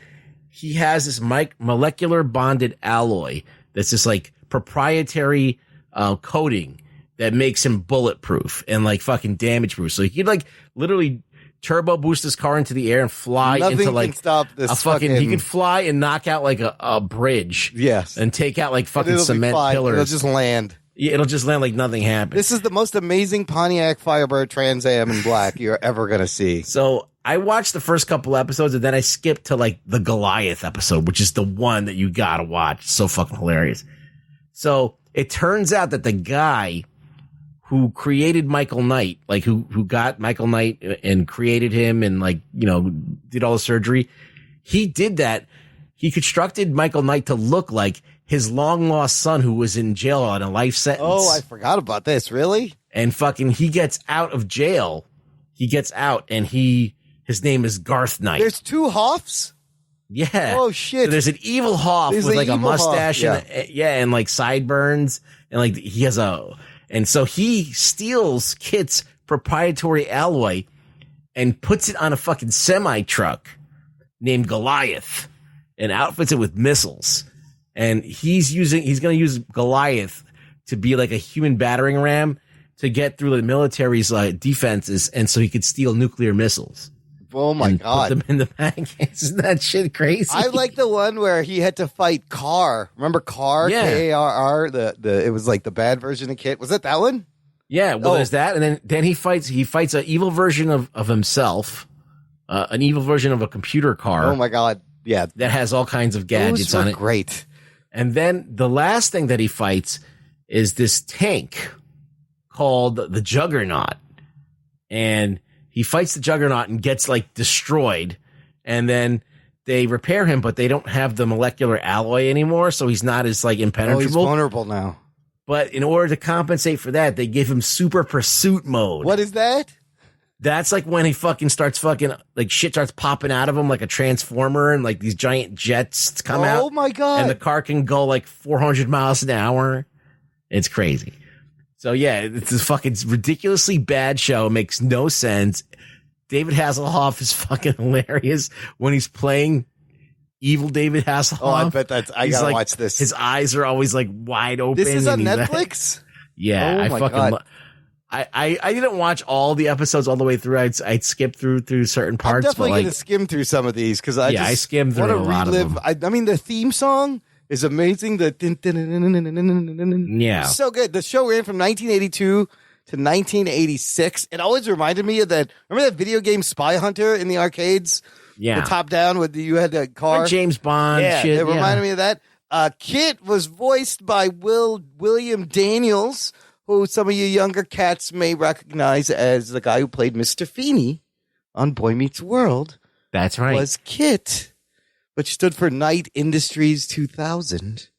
he has this molecular bonded alloy that's this like proprietary coating that makes him bulletproof and like fucking damage proof. So he could like literally turbo boost his car into the air and fly into like can stop this a fucking. He could fly and knock out like a bridge. Yes, and take out like fucking it'll cement pillars. It'll just land. Yeah, it'll just land like nothing happened. This is the most amazing Pontiac Firebird Trans Am in black you're ever gonna see. So I watched the first couple episodes and then I skipped to like the Goliath episode, which is the one that you gotta watch. It's so fucking hilarious. So it turns out that the guy who created Michael Knight, like who got Michael Knight and created him and did all the surgery, he did that. He constructed Michael Knight to look like his long lost son who was in jail on a life sentence. Oh, I forgot about this. Really? And fucking he gets out of jail. He gets out and his name is Garth Knight. There's two Hoffs? Yeah. Oh shit! So there's an evil Hoff There's with the like a evil Hoff, mustache yeah. and like sideburns and like he has and so he steals Kit's proprietary alloy and puts it on a fucking semi truck named Goliath and outfits it with missiles. And he's going to use Goliath to be like a human battering ram to get through the military's defenses, and so he could steal nuclear missiles. Oh my God. Put them in the bag. Isn't that shit crazy? I like the one where he had to fight Carr. Remember Carr? Yeah. K-A-R-R? It was like the bad version of Kit. Was that one? Yeah, well, there's that, and then he fights an evil version of himself, an evil version of a computer car. Oh my God. Yeah. That has all kinds of gadgets on it. Great. And then the last thing that he fights is this tank called the Juggernaut. And he fights the Juggernaut and gets like destroyed. And then they repair him, but they don't have the molecular alloy anymore. So he's not as like impenetrable. Oh, he's vulnerable now. But in order to compensate for that, they give him super pursuit mode. What is that? That's like when he starts like shit starts popping out of him like a transformer and like these giant jets come out. Oh my God. And the car can go like 400 miles an hour. It's crazy. So yeah, it's a fucking ridiculously bad show. It makes no sense. David Hasselhoff is fucking hilarious when he's playing evil David Hasselhoff. Oh, I bet I gotta watch this. His eyes are always like wide open. This is on and Netflix? Yeah, Oh I my fucking God. I didn't watch all the episodes all the way through. I'd skip through certain parts. I'm definitely but like, going to skim through some of these because I skimmed through wanna a lot of them. I mean, the theme song is amazing. Yeah. So good. The show ran from 1982 to 1986. It always reminded me of that. Remember that video game Spy Hunter in the arcades? Yeah. The top down with you had a car. Or James Bond. Yeah, shit, it reminded me of that. Kit was voiced by William Daniels, who some of you younger cats may recognize as the guy who played Mr. Feeney on Boy Meets World. That's right. Was Kit, which stood for Night Industries 2000.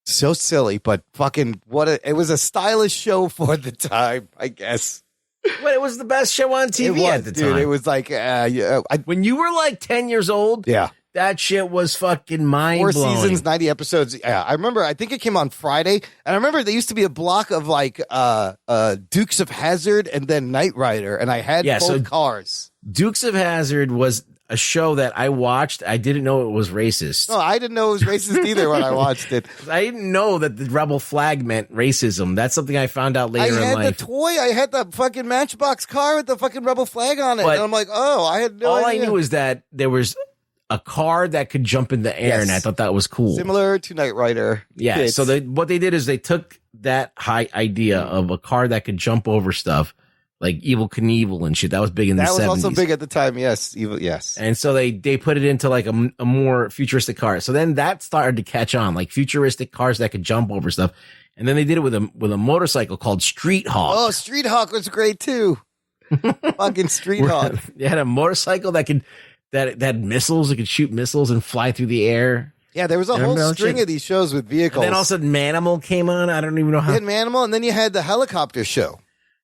So silly, but fucking it was a stylish show for the time, I guess. Well, it was the best show on TV at the time. Dude, it was like when you were like 10 years old. Yeah. That shit was fucking mind-blowing. 4 seasons, 90 episodes. Yeah, I remember. I think it came on Friday, and I remember there used to be a block of like Dukes of Hazzard and then Knight Rider, and I had both cars. Dukes of Hazzard was a show that I watched. I didn't know it was racist. No, I didn't know it was racist either when I watched it. I didn't know that the rebel flag meant racism. That's something I found out later in life. I had the toy. I had the fucking Matchbox car with the fucking rebel flag on it, But and I'm like, oh, I had no idea. All I knew is that there was a car that could jump in the air, and I thought that was cool. Similar to Knight Rider. Yeah. Kids. So what they did is they took that high idea of a car that could jump over stuff, like Evil Knievel and shit. That was big in the 70s. That was also big at the time. Yes. Yes. And so they put it into like a more futuristic car. So then that started to catch on, like futuristic cars that could jump over stuff. And then they did it with a motorcycle called Street Hawk. Oh, Street Hawk was great too. Fucking Street Hawk. They had a motorcycle that had missiles. It could shoot missiles and fly through the air. Yeah, there was a whole string of these shows with vehicles. And then all of a sudden Manimal came on. I don't even know how. You had Manimal, and then you had the helicopter show.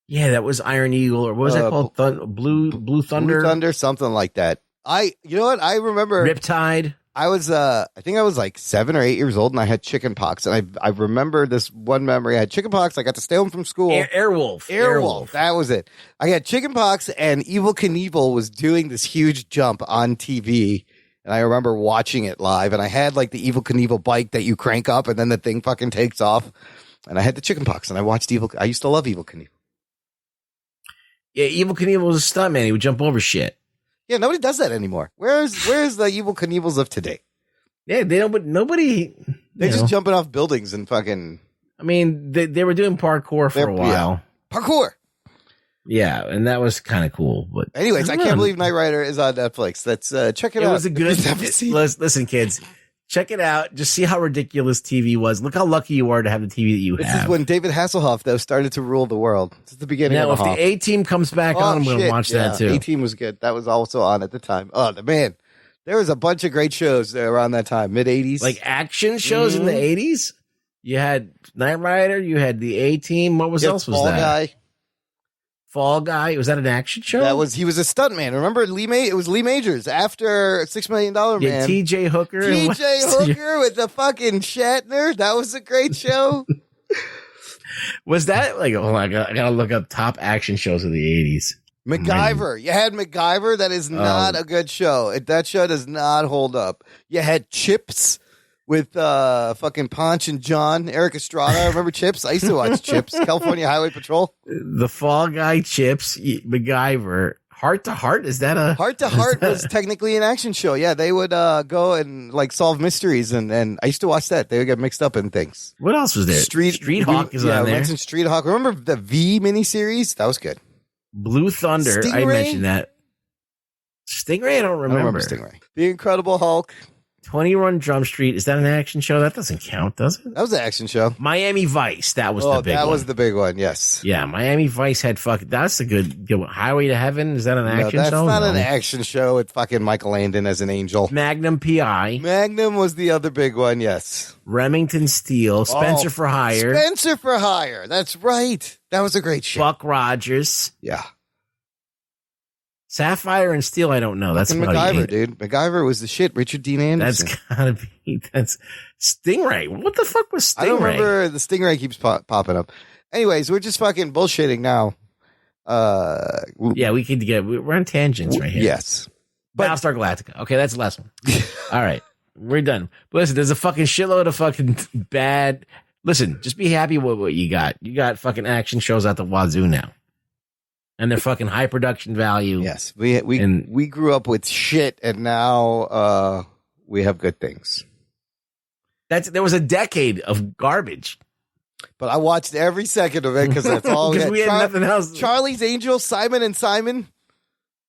Yeah, that was Iron Eagle, or what was that called? Blue Thunder? Blue Thunder, something like that. You know what? I remember Riptide. I was, I think I was like 7 or 8 years old, and I had chicken pox. And I remember this one memory. I had chicken pox. I got to stay home from school. Airwolf. That was it. I had chicken pox, and Evil Knievel was doing this huge jump on TV. And I remember watching it live. And I had like the Evil Knievel bike that you crank up, and then the thing fucking takes off. And I had the chicken pox, and I watched I used to love Evil Knievel. Yeah, Evil Knievel was a stuntman. He would jump over shit. Yeah, nobody does that anymore. Where's the Evil Knievels of today? Yeah, nobody. They're just jumping off buildings and fucking. I mean, they were doing parkour for a while. Yeah. Parkour. Yeah, and that was kind of cool. But anyways, I can't believe Knight Rider is on Netflix. Let's check it out. It was a good. Listen, kids. Check it out. Just see how ridiculous TV was. Look how lucky you are to have the TV that you have. This is when David Hasselhoff, though, started to rule the world. This is the beginning of the If the A-Team comes back on, I'm going to watch that too. A-Team was good. That was also on at the time. Oh, man. There was a bunch of great shows there around that time, mid-'80s. Like action shows in the 80s? You had Knight Rider. You had the A-Team. What else was Fall that? Guy. Fall Guy. Was that an action show? He was a stuntman. Remember it was Lee Majors after $6 Million Man. Yeah, TJ Hooker. TJ Hooker with the fucking Shatner. That was a great show. Was that like, oh my God, I gotta look up top action shows of the 80s. MacGyver. You had MacGyver. That is not a good show. That show does not hold up. You had Chips with fucking Ponch and John, Eric Estrada. Remember Chips? I used to watch Chips. California Highway Patrol. The Fall Guy, Chips, MacGyver. Heart to Heart? Is that a... Heart to Heart was technically an action show. Yeah, they would go and like solve mysteries, and I used to watch that. They would get mixed up in things. What else was there? Street Hawk is on there. I mentioned Street Hawk. Remember the V miniseries? That was good. Blue Thunder. Stingray? I mentioned that. Stingray? I don't remember. Stingray. The Incredible Hulk. 21 Drum Street. Is that an action show? That doesn't count, does it? That was an action show. Miami Vice. That was the big one. That was the big one, yes. Yeah, Miami Vice had that's a good one. Highway to Heaven. Is that an action show? That's not an action show. It's fucking Michael Landon as an angel. Magnum P.I. Magnum was the other big one, yes. Remington Steele. Spencer for Hire. Spencer for Hire. That's right. That was a great show. Buck Rogers. Yeah. Sapphire and Steel, I don't know. That's MacGyver, dude. MacGyver was the shit. Richard Dean Anderson. That's Stingray. What the fuck was Stingray? I don't remember. The Stingray keeps popping up. Anyways, we're just fucking bullshitting now. Yeah, we're on tangents right here. Yes. Battlestar Galactica. Okay, that's the last one. All right. We're done. But listen, there's a fucking shitload of fucking bad. Listen, just be happy with what you got. You got fucking action shows out the wazoo now. And their fucking high production value. Yes, we grew up with shit, and now we have good things. There was a decade of garbage, but I watched every second of it because that's all we had. We had nothing else. Charlie's Angels, Simon and Simon.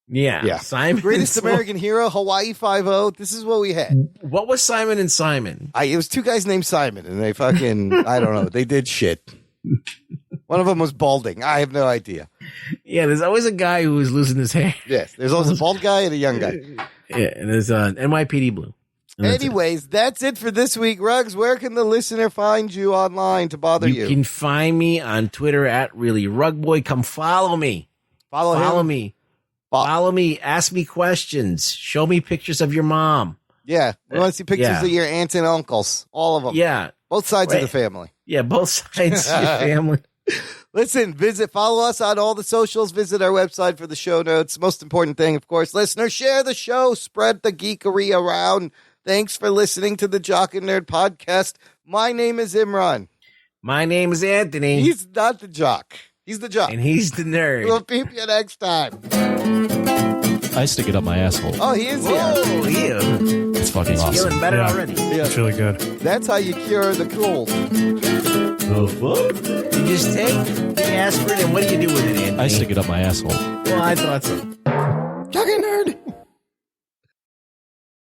Yeah. Simon, Greatest American Hero, Hawaii 5-0. This is what we had. What was Simon and Simon? It was two guys named Simon, and they fucking I don't know. They did shit. One of them was balding. I have no idea. Yeah, there's always a guy who is losing his hair. Yes, there's always a bald guy and a young guy. Yeah, and there's NYPD Blue. Anyways, that's it for this week. Ruggs, where can the listener find you online to bother you? You can find me on Twitter at ReallyRugBoy. Come follow me. Follow me. Follow me. Ask me questions. Show me pictures of your mom. Yeah, we want to see pictures of your aunts and uncles. All of them. Yeah. Both sides of the family. Yeah, both sides of your family. Listen, follow us on all the socials, visit our website for the show notes. Most important thing, of course, listeners, share the show, spread the geekery around. Thanks for listening to the Jock and Nerd podcast. My name is Imran. My name is Anthony. He's not the jock. He's the jock. And he's the nerd. We'll peep you next time. I stick it up my asshole. Oh, he is here. Oh, yeah. It's fucking awesome. Feeling better already. Yeah. It's really good. That's how you cure the cold. The fuck? You just take the aspirin and what do you do with it, Anthony? I stick it up my asshole. Well, I thought so. Jock and Nerd.